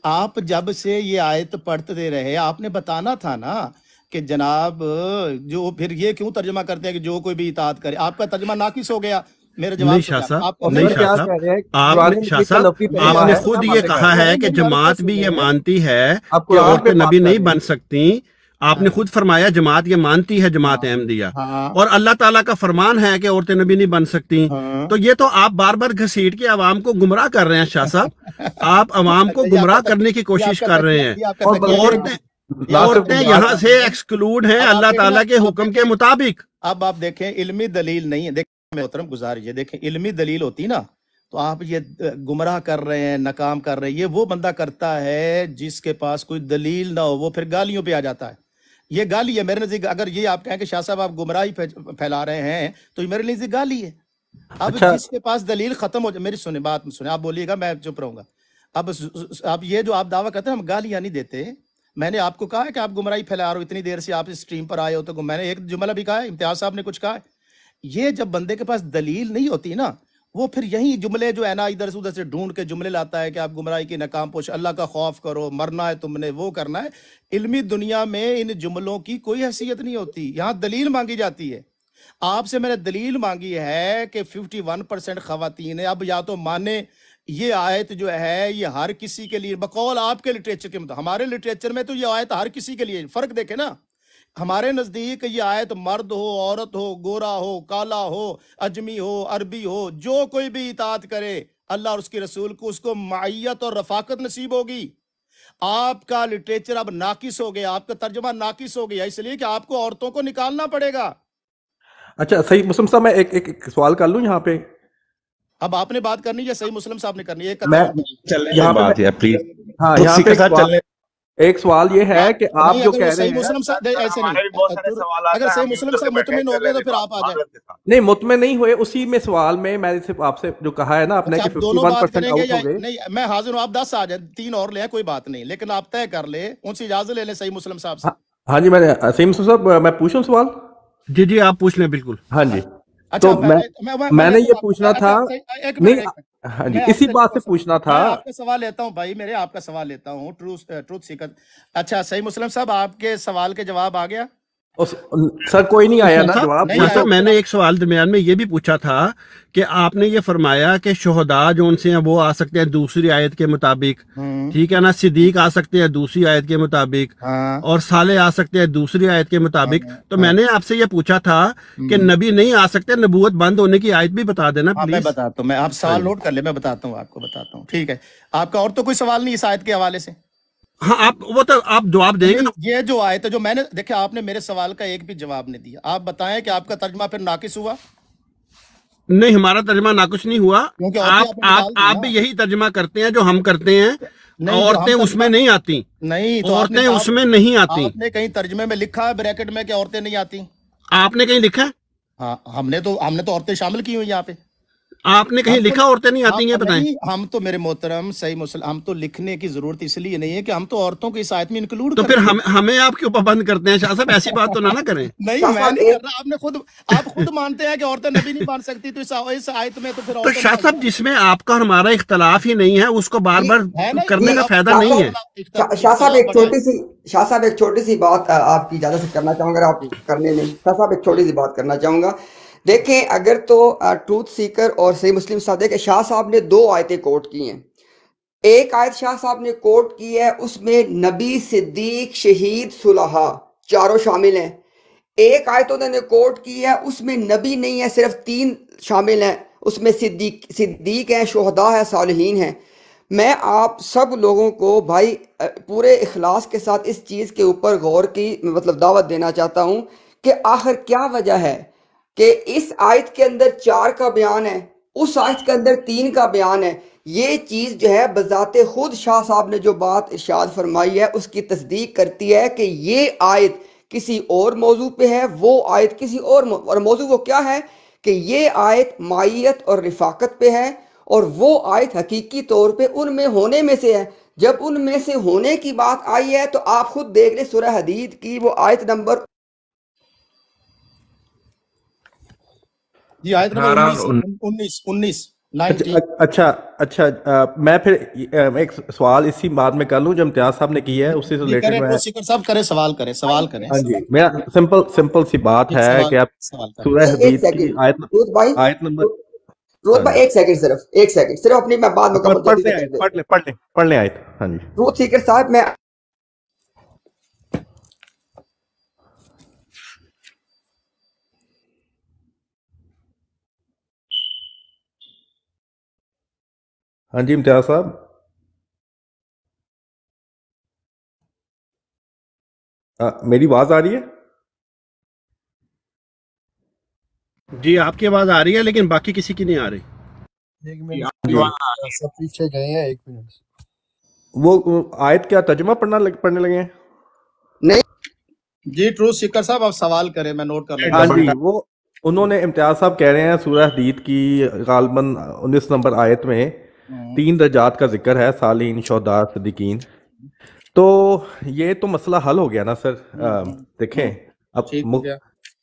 آپ جب سے یہ آیت پڑھتے رہے آپ نے بتانا تھا نا کہ جناب جو پھر یہ کیوں ترجمہ کرتے ہیں کہ جو کوئی بھی اطاعت کرے. آپ کا ترجمہ ناقص ہو گیا. میرے جواب شاہ صاحب آپ نے خود یہ کہا ہے کہ جماعت بھی یہ مانتی ہے کہ عورتیں نبی نہیں بن سکتی. آپ نے خود فرمایا جماعت یہ مانتی ہے، جماعت احمدیہ، اور اللہ تعالیٰ کا فرمان ہے کہ عورتیں نبی نہیں بن سکتی. تو یہ تو آپ بار بار گھسیٹ کے عوام کو گمراہ کر رہے ہیں شاہ صاحب. آپ عوام کو گمراہ کرنے کی کوشش کر رہے ہیں. عورتیں یہاں سے ایکسکلوڈ ہیں اللہ تعالیٰ کے حکم کے مطابق. اب آپ دیکھیں علمی دلیل نہیں ہے. دیکھیں محترم گزارش ہے، دیکھیں علمی دلیل ہوتی نا تو آپ یہ گمراہ کر رہے ہیں، ناکام کر رہے ہیں. یہ وہ بندہ کرتا ہے جس کے پاس کوئی دلیل نہ ہو، وہ پھر گالیوں پہ آ جاتا ہے. یہ گالی ہے میرے نزدیک. اگر یہ آپ کہیں کہ شاہ صاحب آپ گمراہی پھیلا رہے ہیں تو یہ میرے نزدیک گالی ہے. اب جس کے پاس دلیل ختم ہو جائے، میری سنیں بات سنیں، آپ بولیے گا میں چپ رہوں گا. اب یہ جو آپ دعویٰ کرتے ہیں ہم گالیاں نہیں دیتے، میں نے آپ کو کہا ہے کہ آپ گمراہی پھیلا رہے ہو، اتنی دیر سے آپ اس اسٹریم پر آئے ہو تو میں نے ایک جملہ بھی کہا ہے، امتیاز صاحب نے کچھ کہا ہے. یہ جب بندے کے پاس دلیل نہیں ہوتی نا، وہ پھر یہی جملے جو ہے نا ادھر سے ادھر سے ڈھونڈ کے جملے لاتا ہے کہ آپ گمراہی کی ناکام پوش، اللہ کا خوف کرو، مرنا ہے تم نے، وہ کرنا ہے. علمی دنیا میں ان جملوں کی کوئی حیثیت نہیں ہوتی، یہاں دلیل مانگی جاتی ہے. آپ سے میں نے دلیل مانگی ہے کہ 51% خواتین ہیں. اب یا تو مانے یہ آیت جو ہے یہ ہر کسی کے لیے، بقول آپ کے لٹریچر کے مطابق، ہمارے لٹریچر میں تو یہ آیت ہر کسی کے لیے، فرق دیکھیں نا. ہمارے نزدیک یہ آیت مرد ہو، عورت ہو، گورا ہو، کالا ہو، اجمی ہو، عربی ہو، جو کوئی بھی اطاعت کرے اللہ اور اس کے رسول کو، اس کو معیت اور رفاقت نصیب ہوگی. آپ کا لٹریچر اب ناقص ہو گیا، آپ کا ترجمہ ناقص ہو گیا، اس لیے کہ آپ کو عورتوں کو نکالنا پڑے گا. اچھا صحیح مسلم صاحب، میں ایک سوال کر لوں یہاں پہ. اب آپ نے بات کرنی ہے، صحیح مسلم صاحب نے کرنی ہے. میں یہاں پہ ہاں یہاں پہ ایک سوال یہ ہے کہ آپ جو کہہ رہے صحیح ہیں، مسلم صاحب ایسے نہیں، اگر صحیح مسلم صاحب مطمئن ہو گئے تو پھر آپ آ جائیں. نہیں مطمئن نہیں ہوئے، اسی میں سوال میں صرف آپ سے جو کہا ہے نا آپ نے کہ 51% آؤٹ ہو گئے. نہیں میں حاضر ہوں، آپ 10 آ جائیں، 3 اور لیں کوئی بات نہیں، لیکن آپ طے کر لیں، ان سے اجازت لے لیں صحیح مسلم صاحب سے. ہاں جی، میں نے صحیح مسلم صاحب میں پوچھوں سوال؟ جی آپ پوچھ لیں بالکل. ہاں جی، تو میں نے یہ پوچھنا تھا، نہیں ہاں جی اسی بات سے پوچھنا تھا. آپ کا سوال لیتا ہوں بھائی، آپ کا سوال لیتا ہوں ٹروتھ سیکر. اچھا صحیح مسلم صاحب، آپ کے سوال کے جواب آ گیا سر؟ کوئی نہیں آیا نا جواب. میں نے ایک سوال درمیان میں یہ بھی پوچھا تھا کہ آپ نے یہ فرمایا کہ شہداء جو ان سے ہیں وہ آ سکتے ہیں دوسری آیت کے مطابق، ٹھیک ہے نا، صدیق آ سکتے ہیں دوسری آیت کے مطابق، اور صالح آ سکتے ہیں دوسری آیت کے مطابق. تو میں نے آپ سے یہ پوچھا تھا کہ نبی نہیں آ سکتے، نبوت بند ہونے کی آیت بھی بتا دینا پلیز. میں بتاتا ہوں، میں آپ سوال نوٹ کر لیں، میں بتاتا ہوں، آپ کو بتاتا ہوں. ٹھیک ہے، آپ کا اور تو کوئی سوال نہیں اس آیت کے حوالے سے؟ ہاں وہ تو آپ جواب دیں گے نا. یہ جو آیت ہے جو میں نے دیکھا، آپ نے میرے سوال کا ایک بھی جواب نہیں دیا. آپ بتائیں کہ آپ کا ترجمہ پھر ناقص ہوا؟ نہیں، ہمارا ترجمہ ناقص نہیں ہوا. آپ بھی یہی ترجمہ کرتے ہیں جو ہم کرتے ہیں. عورتیں اس میں نہیں آتی. نہیں، عورتیں اس میں نہیں آتی. آپ نے کہیں ترجمے میں لکھا ہے بریکٹ میں کہ عورتیں نہیں آتی؟ آپ نے کہیں لکھا ہے؟ ہاں، ہم نے تو عورتیں شامل کی ہوئی یہاں پہ. آپ نے کہیں لکھا عورتیں نہیں آتی ہیں؟ بتائیں. ہم تو میرے محترم صحیح مسلم، ہم تو لکھنے کی ضرورت اس لیے نہیں ہے کہ ہم تو عورتوں کو اس آیت میں انکلوڈ. تو پھر ہمیں آپ کیوں پابند کرتے ہیں شاہ صاحب؟ ایسی بات تو نہ کریں. نہیں میں نہیں کر رہا، آپ خود مانتے ہیں کہ عورتیں نبی نہیں مان سکتی، تو اس آیت میں تو پھر تو شاہ صاحب جس میں آپ کا ہمارا اختلاف ہی نہیں ہے اس کو بار بار کرنے کا فائدہ نہیں ہے. شاہ صاحب ایک چھوٹی سی بات آپ کی اجازت سے کرنا چاہوں گا. آپ کرنے نہیں، شاہ صاحب ایک چھوٹی سی بات کرنا چاہوں گا. دیکھیں، اگر تو ٹروتھ سیکر اور صحیح مسلم صاحب دیکھیں، شاہ صاحب نے 2 آیتیں کوٹ کی ہیں. ایک آیت شاہ صاحب نے کوٹ کی ہے، اس میں نبی، صدیق، شہید، صلحاء چاروں شامل ہیں. ایک آیت انہوں نے کوٹ کی ہے، اس میں نبی نہیں ہے، صرف 3 شامل ہیں، اس میں صدیق ہیں، شہداء ہیں، صالحین ہیں. میں آپ سب لوگوں کو بھائی پورے اخلاص کے ساتھ اس چیز کے اوپر غور کی دعوت دینا چاہتا ہوں کہ آخر کیا وجہ ہے کہ اس آیت کے اندر 4 کا بیان ہے، اس آیت کے اندر 3 کا بیان ہے. یہ چیز جو ہے بذات خود شاہ صاحب نے جو بات ارشاد فرمائی ہے اس کی تصدیق کرتی ہے کہ یہ آیت کسی اور موضوع پہ ہے، وہ آیت کسی اور موضوع. وہ کیا ہے کہ یہ آیت معیت اور رفاقت پہ ہے، اور وہ آیت حقیقی طور پہ ان میں ہونے میں سے ہے. جب ان میں سے ہونے کی بات آئی ہے تو آپ خود دیکھ لیں سورہ حدید کی وہ آیت نمبر جی آیت نمبر 19. اچھا میں پھر ایک سوال اسی بات میں کر لوں جو امتیاز صاحب نے کی ہے، اسی سے ریلیٹڈ صاحب کریں، سوال کریں. ہاں جی، میرا سمپل سی بات ہے کہ آپ سورہ حدید کی آیت نمبر روز بھائی ایک سیکنڈ صرف اپنی میں بات مکمل پڑھ لیں آیت. ہاں جی روز سیکر صاحب، میں ہاں جی امتیاز صاحب. میری آواز آ رہی ہے؟ جی آپ کی آواز آ رہی ہے لیکن باقی کسی کی نہیں آ رہی. ایک منٹ سب پیچھے گئے ہیں، 1 منٹ. وہ آیت کیا ترجمہ پڑھنے لگے ہیں؟ نہیں جی ٹروتھ سیکر صاحب آپ سوال کریں، میں نوٹ کر لیتا ہوں. ہاں جی، وہ انہوں نے امتیاز صاحب کہہ رہے ہیں سورہ حدید کی غالباً 19 نمبر آیت میں 3 درجات کا ذکر ہے، صالحین، شہداء، صدیقین. تو یہ تو مسئلہ حل ہو گیا نا سر. دیکھیں اب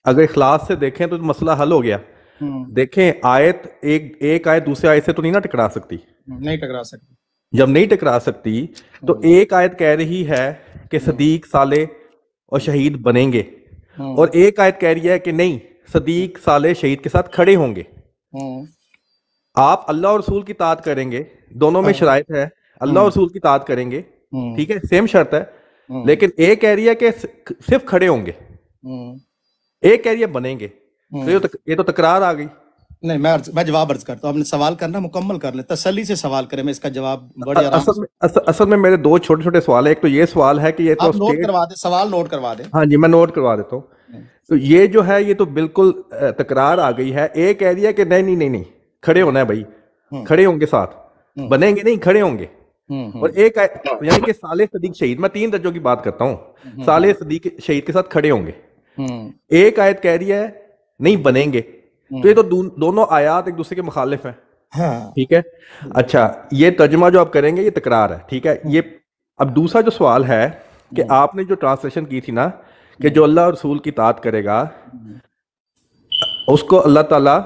اگر اخلاص سے دیکھیں تو مسئلہ حل ہو گیا. دیکھیں آیت ایک آیت دوسرے آیت سے تو نہیں نا ٹکرا سکتی, نہیں ٹکرا سکتی. جب نہیں ٹکرا سکتی تو ایک آیت کہہ رہی ہے کہ صدیق صالح اور شہید بنیں گے, اور ایک آیت کہہ رہی ہے کہ نہیں صدیق صالح شہید کے ساتھ کھڑے ہوں گے. آپ اللہ اور رسول کی اطاعت کریں گے, دونوں میں شرائط ہے, اللہ اور رسول کی اطاعت کریں گے, ٹھیک ہے, سیم شرط ہے, لیکن ایک کہہ رہی ہے کہ صرف کھڑے ہوں گے, ایک کہہ رہی ہے بنیں گے. یہ تو تکرار آ گئی. نہیں میں جواب عرض کرتا ہوں, آپ نے سوال کرنا مکمل کر لیں, تسلی سے سوال کریں, میں اس کا جواب بڑے آرام اصل میں میرے دو چھوٹے چھوٹے سوال ہیں. ایک تو یہ سوال ہے کہ یہ تو نوٹ کروا دیں, سوال نوٹ کروا دیں. ہاں جی میں نوٹ کروا دیتا ہوں. تو یہ جو ہے یہ تو بالکل تکرار آ گئی ہے. ایک کہہ رہی ہے کہ نہیں کھڑے ہونا ہے بھائی, کھڑے ہوں گے ساتھ, بنیں گے نہیں کھڑے ہوں گے. اور ایک یعنی کہ صالح صدیق شہید, میں 3 درجوں کی بات کرتا ہوں, صالح صدیق شہید کے ساتھ کھڑے ہوں گے. ایک آیت کہہ رہی ہے نہیں بنیں گے. تو یہ تو دونوں آیات ایک دوسرے کے مخالف ہیں, ٹھیک ہے. اچھا یہ ترجمہ جو آپ کریں گے یہ تکرار ہے, ٹھیک ہے. یہ اب دوسرا جو سوال ہے کہ آپ نے جو ٹرانسلیشن کی تھی نا کہ جو اللہ اور رسول کی اطاعت کرے گا اس کو اللہ تعالیٰ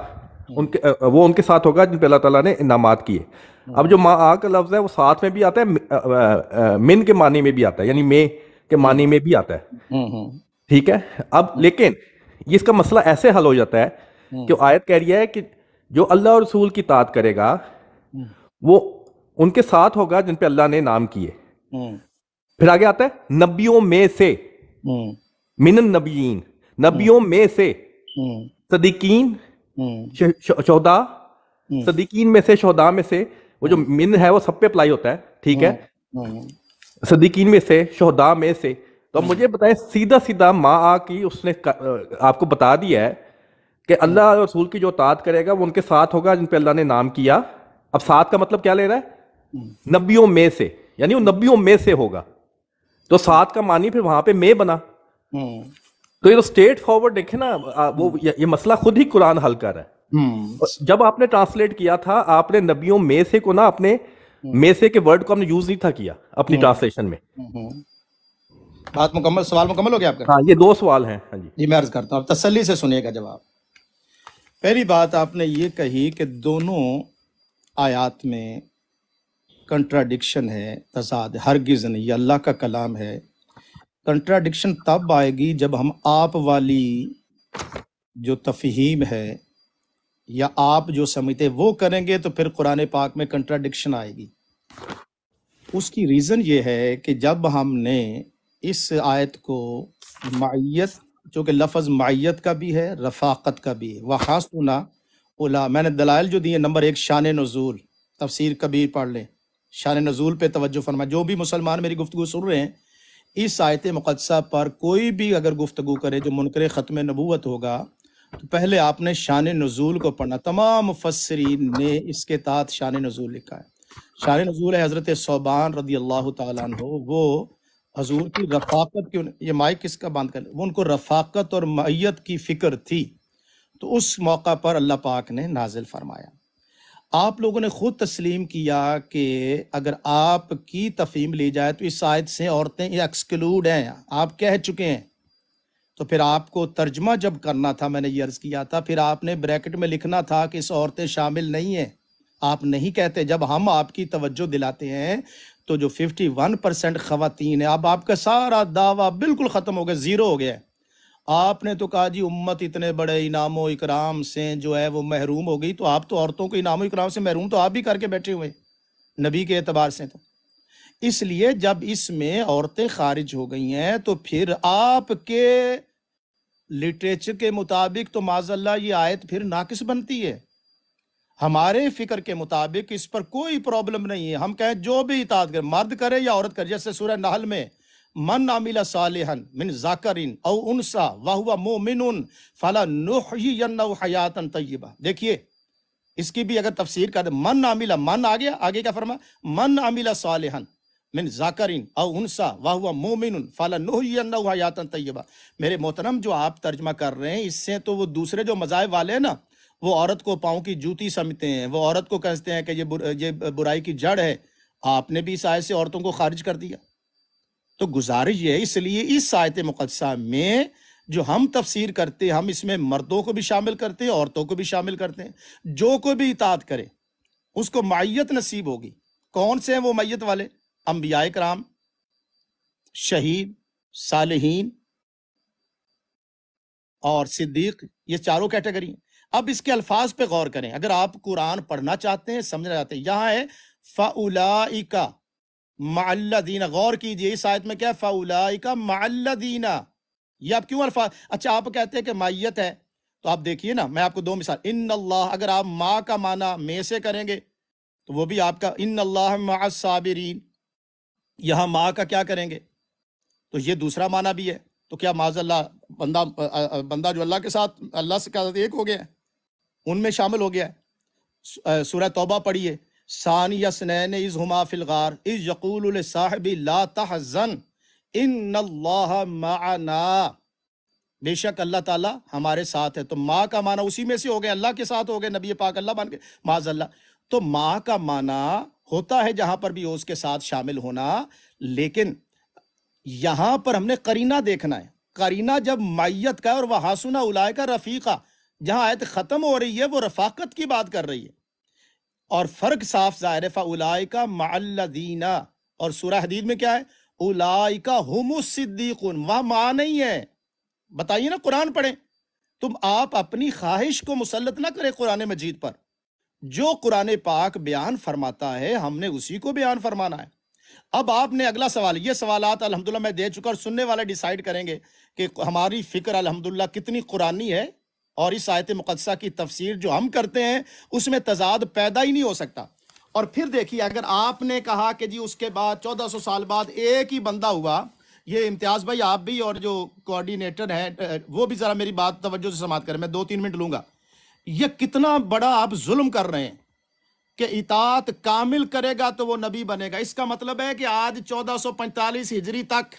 وہ ان کے ساتھ ہوگا جن پہ اللہ تعالیٰ نے انعامات کیے. اب جو معا کا لفظ ہے وہ ساتھ میں بھی آتا ہے, من کے معنی میں بھی آتا ہے, یعنی میں کے معنی میں بھی آتا ہے, ٹھیک ہے. اب لیکن اس کا مسئلہ ایسے حل ہو جاتا ہے کہ آیت کہہ رہی ہے کہ جو اللہ اور رسول کی اطاعت کرے گا وہ ان کے ساتھ ہوگا جن پہ اللہ نے انعام کیے. پھر آگے آتا ہے نبیوں میں سے, من النبیین, نبیوں میں سے, صدیقین, شہداء, صدیقین میں سے, شہداء میں سے. وہ جو من ہے وہ سب پہ اپلائی ہوتا ہے, ٹھیک ہے, صدیقین میں سے, شہداء میں سے. تو مجھے بتائیں سیدھا ماں کی اس نے آپ کو بتا دیا ہے کہ اللہ اور رسول کی جو اطاعت کرے گا وہ ان کے ساتھ ہوگا جن پہ اللہ نے نام کیا. اب ساتھ کا مطلب کیا لے رہا ہے, نبیوں میں سے, یعنی وہ نبیوں میں سے ہوگا. تو ساتھ کا معنی پھر وہاں پہ میں بنا. تو یہ تو اسٹریٹ فارورڈ دیکھیں نا, وہ یہ مسئلہ خود ہی قرآن حل کر رہا ہے. جب آپ نے ٹرانسلیٹ کیا تھا آپ نے نبیوں میں سے کو نا اپنے میں سے کے ورڈ کو ہم نے یوز نہیں تھا کیا اپنی ٹرانسلیشن میں. بات مکمل, سوال مکمل ہو گیا آپ کا؟ ہاں یہ 2 سوال ہیں. ہاں جی میں عرض کرتا ہوں, اب تسلی سے سنیے گا جواب. پہلی بات آپ نے یہ کہی کہ دونوں آیات میں کنٹراڈکشن ہے, تضاد, ہرگز نہیں, یہ اللہ کا کلام ہے. کنٹراڈکشن تب آئے گی جب ہم آپ والی جو تفہیم ہے یا آپ جو سمجھتے وہ کریں گے تو پھر قرآن پاک میں کنٹراڈکشن آئے گی. اس کی ریزن یہ ہے کہ جب ہم نے اس آیت کو معیت, جو کہ لفظ معیت کا بھی ہے رفاقت کا بھی ہے, وَحَسُنَ اولا, میں نے دلائل جو دیے, نمبر 1 شان نزول, تفسیر کبیر پڑھ لیں, شان نزول پہ توجہ فرمائیں. جو بھی مسلمان میری گفتگو سن رہے ہیں اس آیت مقدسہ پر کوئی بھی اگر گفتگو کرے جو منکر ختم نبوت ہوگا تو پہلے آپ نے شان نزول کو پڑھنا. تمام مفسرین نے اس کے تحت شان نزول لکھا ہے. شان نزول ہے حضرت ثوبان رضی اللہ تعالیٰ عنہ, وہ حضور کی رفاقت کی, یہ مائک کس کا بند کر لیں, وہ ان کو رفاقت اور معیت کی فکر تھی, تو اس موقع پر اللہ پاک نے نازل فرمایا. آپ لوگوں نے خود تسلیم کیا کہ اگر آپ کی تفہیم لی جائے تو اس آیت سے عورتیں ایکسکلوڈ ہیں, آپ کہہ چکے ہیں. تو پھر آپ کو ترجمہ جب کرنا تھا, میں نے یہ عرض کیا تھا, پھر آپ نے بریکٹ میں لکھنا تھا کہ اس عورتیں شامل نہیں ہیں. آپ نہیں کہتے. جب ہم آپ کی توجہ دلاتے ہیں تو جو 51% خواتین ہیں, اب آپ کا سارا دعویٰ بالکل ختم ہو گیا, زیرو ہو گیا ہے. آپ نے تو کہا جی امت اتنے بڑے انعام و اکرام سے جو ہے وہ محروم ہو گئی, تو آپ تو عورتوں کو انعام و اکرام سے محروم تو آپ بھی کر کے بیٹھے ہوئے نبی کے اعتبار سے. تو اس لیے جب اس میں عورتیں خارج ہو گئی ہیں تو پھر آپ کے لٹریچر کے مطابق تو معاذ اللہ یہ آیت پھر ناقص بنتی ہے. ہمارے فکر کے مطابق اس پر کوئی پرابلم نہیں ہے. ہم کہیں جو بھی اطاعت کرے, مرد کرے یا عورت کرے, جیسے سورہ نحل میں من عمل صالحا من ذکر او انثی وہو مؤمن فلنحیینہ حیاتا طیبہ. دیکھیے اس کی بھی اگر تفسیر کر دیں, من عمل, من آ گیا, آگے کیا فرمایا, من عمل صالحا من ذکر او انثی وہو مؤمن فلنحیینہ حیاتا طیبہ. میرے محترم جو آپ ترجمہ کر رہے ہیں اس سے تو وہ دوسرے جو مذاہب والے ہیں نا, وہ عورت کو پاؤں کی جوتی سمجھتے ہیں, وہ عورت کو کہتے ہیں کہ یہ برائی کی جڑ ہے. آپ نے بھی اس آیت سے عورتوں کو خارج کر دیا. تو گزارش یہ ہے، اس لیے اس آیت مقدسہ میں جو ہم تفسیر کرتے ہیں، ہم اس میں مردوں کو بھی شامل کرتے ہیں، عورتوں کو بھی شامل کرتے ہیں۔ جو کوئی بھی اطاعت کرے اس کو معیت نصیب ہوگی۔ کون سے ہیں وہ معیت والے؟ انبیاء کرام، شہید، صالحین اور صدیق، یہ چاروں کیٹیگری ہیں۔ اب اس کے الفاظ پہ غور کریں، اگر آپ قرآن پڑھنا چاہتے ہیں، سمجھنا چاہتے ہیں، یہاں ہے فَأُولَئِكَ مَعَ الَّذِينَ، غور کیجئے اس آیت میں کیا ہے، فَأُولَئِكَ مَعَ الَّذِينَ، یہ آپ کیوں الفاظ؟ اچھا آپ کہتے ہیں کہ معیت ہے، تو آپ دیکھیے نا، میں آپ کو 2 مثال، ان اللہ، اگر آپ ما کا معنی میں سے کریں گے تو وہ بھی آپ کا ان اللہ مع الصابرین، یہاں ما کا کیا کریں گے تو یہ دوسرا معنی بھی ہے۔ تو کیا معاذ اللہ بندہ جو اللہ کے ساتھ، اللہ سے ایک ہو گیا ہے، ان میں شامل ہو گیا ہے۔ سورہ توبہ پڑھیے، ثانی اثنین اذ ہما فی الغار اذ یقول لصاحبہ لا تحزن ان اللہ معنا، بے شک اللہ تعالیٰ ہمارے ساتھ ہے۔ تو ماں کا معنی اسی میں سے ہو گئے، اللہ کے ساتھ ہو گئے، نبی پاک اللہ بن گئے معاذ اللہ۔ تو ماں کا معنی ہوتا ہے جہاں پر بھی اس کے ساتھ شامل ہونا، لیکن یہاں پر ہم نے قرینہ دیکھنا ہے۔ قرینہ جب معیت کا ہے، اور وَحَسُنَ أُولَٰئِكَ رَفِیقًا، جہاں آیت ختم ہو رہی ہے وہ رفاقت کی بات کر رہی ہے، اور فرق صاف ظاہر ہے، فَأُولَٰئِكَ مَعَ الَّذِينَ، اور سورہ حدید میں کیا ہے، اولائکا ہم الصدیقون، وہاں ماں نہیں ہے۔ بتائیے نا، قرآن پڑھیں، تم آپ اپنی خواہش کو مسلط نہ کریں قرآن مجید پر، جو قرآن پاک بیان فرماتا ہے ہم نے اسی کو بیان فرمانا ہے۔ اب آپ نے اگلا سوال، یہ سوالات الحمدللہ میں دے چکا، اور سننے والے ڈیسائیڈ کریں گے کہ ہماری فکر الحمدللہ کتنی قرآنی ہے، اور اس آیت مقدسہ کی تفسیر جو ہم کرتے ہیں اس میں تضاد پیدا ہی نہیں ہو سکتا۔ اور پھر دیکھیے، اگر آپ نے کہا کہ جی اس کے بعد 1400 سال بعد ایک ہی بندہ ہوا، یہ امتیاز بھائی آپ بھی اور جو کوارڈینیٹر ہیں وہ بھی ذرا میری بات توجہ سے سماعت کریں، میں 2-3 منٹ لوں گا۔ یہ کتنا بڑا آپ ظلم کر رہے ہیں کہ اطاعت کامل کرے گا تو وہ نبی بنے گا۔ اس کا مطلب ہے کہ آج 1445 ہجری تک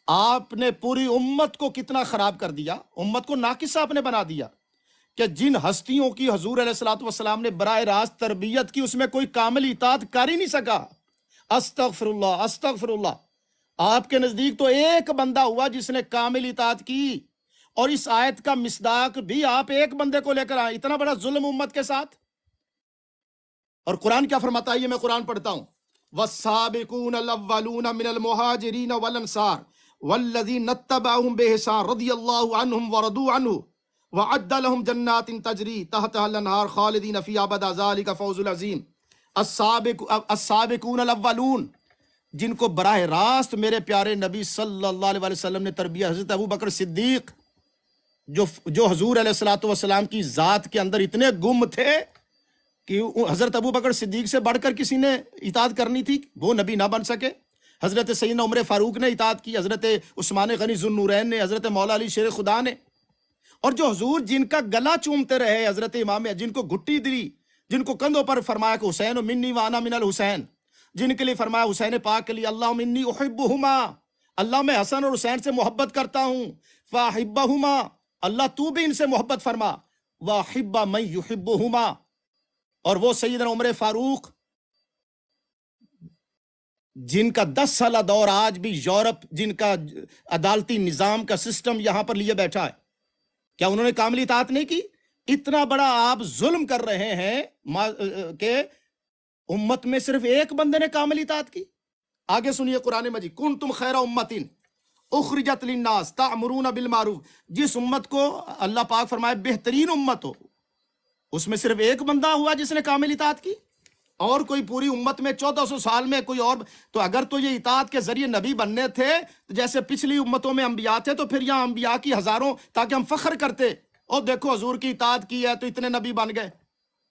آپ نے پوری امت کو کتنا خراب کر دیا، امت کو ناقص آپ نے بنا دیا، کہ جن ہستیوں کی حضور علیہ الصلوۃ والسلام نے براہ راست تربیت کی، اس میں کوئی کامل اطاعت کر ہی نہیں سکا۔ استغفر اللہ، استغفر اللہ۔ آپ کے نزدیک تو ایک بندہ ہوا جس نے کامل اطاعت کی، اور اس آیت کا مصداق بھی آپ ایک بندے کو لے کر آئے۔ اتنا بڑا ظلم امت کے ساتھ۔ اور قرآن کیا فرماتا ہے، یہ میں قرآن پڑھتا ہوں، والسابقون الاولون من المہاجرین والانصار والذین اتبعوہم بإحسان رضی اللہ عنہم ورضوا عنہ وعد لهم جنات تجری تحتها الانہار خالدین فیہا ابدا ذلک فوز العظیم۔ السابقون الاولون، جن کو براہ راست میرے پیارے نبی صلی اللہ علیہ وسلم نے تربیت، حضرت ابو بکر صدیق جو حضور علیہ الصلوۃ والسلام کی ذات کے اندر اتنے گم تھے کہ حضرت ابو بکر صدیق سے بڑھ کر کسی نے اطاعت کرنی تھی، وہ نبی نہ بن سکے۔ حضرت سیدنا عمر فاروق نے اطاعت کی، حضرت عثمان غنی ذو النورین نے، حضرت مولا علی شیر خدا نے، اور جو حضور جن کا گلا چومتے رہے، حضرت امام، جن کو گھٹی دی، جن کو کندھوں پر فرمایا کہ حسین منی وانا من الحسین، جن کے لیے فرمایا حسین پاک کے لیے اللہم انی احبہما، اللہ میں حسن اور حسین سے محبت کرتا ہوں، فاحبہما، اللہ تو بھی ان سے محبت فرما، واحب من یحبہما۔ اور وہ سیدنا عمر فاروق جن کا 10 سالہ دور آج بھی یورپ، جن کا عدالتی نظام کا سسٹم یہاں پر لیے بیٹھا ہے، کیا انہوں نے کامل اطاعت نہیں کی؟ اتنا بڑا آپ ظلم کر رہے ہیں کہ امت میں صرف ایک بندے نے کامل اطاعت کی۔ آگے سنیے قرآن مجید، کنتم خیر امت اخرجت للناس تأمرون بالمعروف، جس امت کو اللہ پاک فرمائے بہترین امت ہو، اس میں صرف ایک بندہ ہوا جس نے کامل اطاعت کی، اور کوئی پوری امت میں 1400 سال میں کوئی اور۔ تو اگر تو یہ اطاعت کے ذریعے نبی بننے تھے تو جیسے پچھلی امتوں میں انبیاء تھے، تو پھر یہاں انبیاء کی ہزاروں، تاکہ ہم فخر کرتے، اور دیکھو حضور کی اطاعت کی ہے تو اتنے نبی بن گئے۔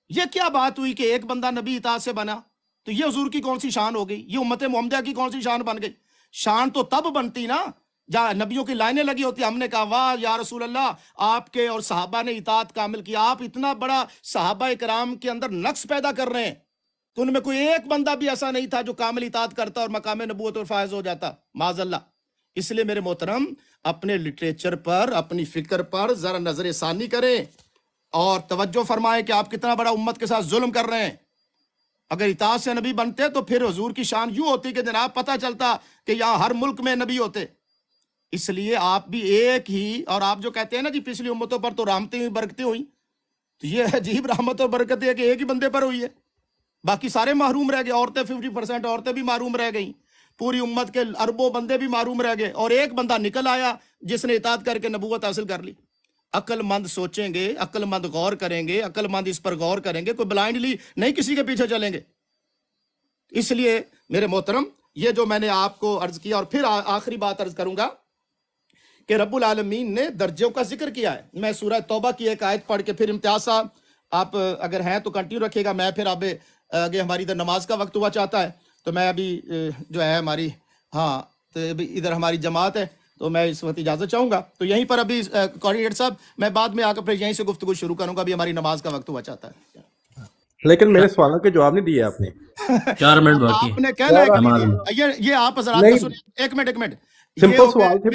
یہ کیا بات ہوئی کہ ایک بندہ نبی اطاعت سے بنا؟ تو یہ حضور کی کون سی شان ہو گئی؟ یہ امت محمدیہ کی کون سی شان بن گئی؟ شان تو تب بنتی نا جہاں نبیوں کی لائنیں لگی ہوتی، ہم نے کہا واہ یا رسول اللہ، آپ کے اور صحابہ نے اطاعت کامل کی۔ آپ اتنا بڑا صحابہ کرام کے اندر نقص پیدا کر رہے ہیں، تو ان میں کوئی ایک بندہ بھی ایسا نہیں تھا جو کامل اطاعت کرتا اور مقام نبوت اور فائز ہو جاتا، معاذ اللہ۔ اس لیے میرے محترم، اپنے لٹریچر پر، اپنی فکر پر ذرا نظر ثانی کریں، اور توجہ فرمائیں کہ آپ کتنا بڑا امت کے ساتھ ظلم کر رہے ہیں۔ اگر اطاعت سے نبی بنتے تو پھر حضور کی شان یوں ہوتی کہ جناب پتہ چلتا کہ یہاں ہر ملک میں نبی ہوتے. اس لیے آپ بھی ایک ہی، اور آپ جو کہتے ہیں نا جی پچھلی امتوں پر تو رحمتیں ہوئی برکتیں ہوئی، تو یہ عجیب رحمت اور برکت ہے کہ ایک ہی بندے پر ہوئی ہے، باقی سارے محروم رہ گئے. عورتیں 50% عورتیں بھی محروم رہ گئیں، پوری امت کے اربوں بندے بھی محروم رہ گئے، اور ایک بندہ نکل آیا جس نے اطاعت کر کے نبوت حاصل کر لی. عقل مند سوچیں گے، عقل مند غور کریں گے، عقل مند اس پر غور کریں گے، کوئی بلائنڈلی نہیں کسی کے پیچھے چلیں گے. اس لیے میرے محترم یہ جو میں نے آپ کو عرض کیا، اور پھر آخری بات عرض کروں گا کہ رب العالمین نے درجوں کا ذکر کیا ہے. میں سورہ توبہ کی ایک آیت پڑھ کے پھر امتیاز صاحب آپ اگر ہیں تو کنٹینیو رکھیے گا. میں پھر اب آگے ہماری ادھر نماز کا وقت ہوا چاہتا ہے، تو میں ابھی جو ہے ہماری تو ادھر ہماری جماعت ہے، تو میں اس وقت اجازت چاہوں گا. تو یہیں پر ابھی کوآرڈینیٹر صاحب میں بعد میں آ کر پھر یہیں سے گفتگو شروع کروں گا، ابھی ہماری نماز کا وقت ہوا چاہتا ہے. لیکن میرے سوالوں کے جواب نہیں دیے آپ نے. 4 منٹ باقی آپ نے کہنا ہے کہ یہ آپ حضرات کا سنیں. ایک منٹ سمپل سوال تھے.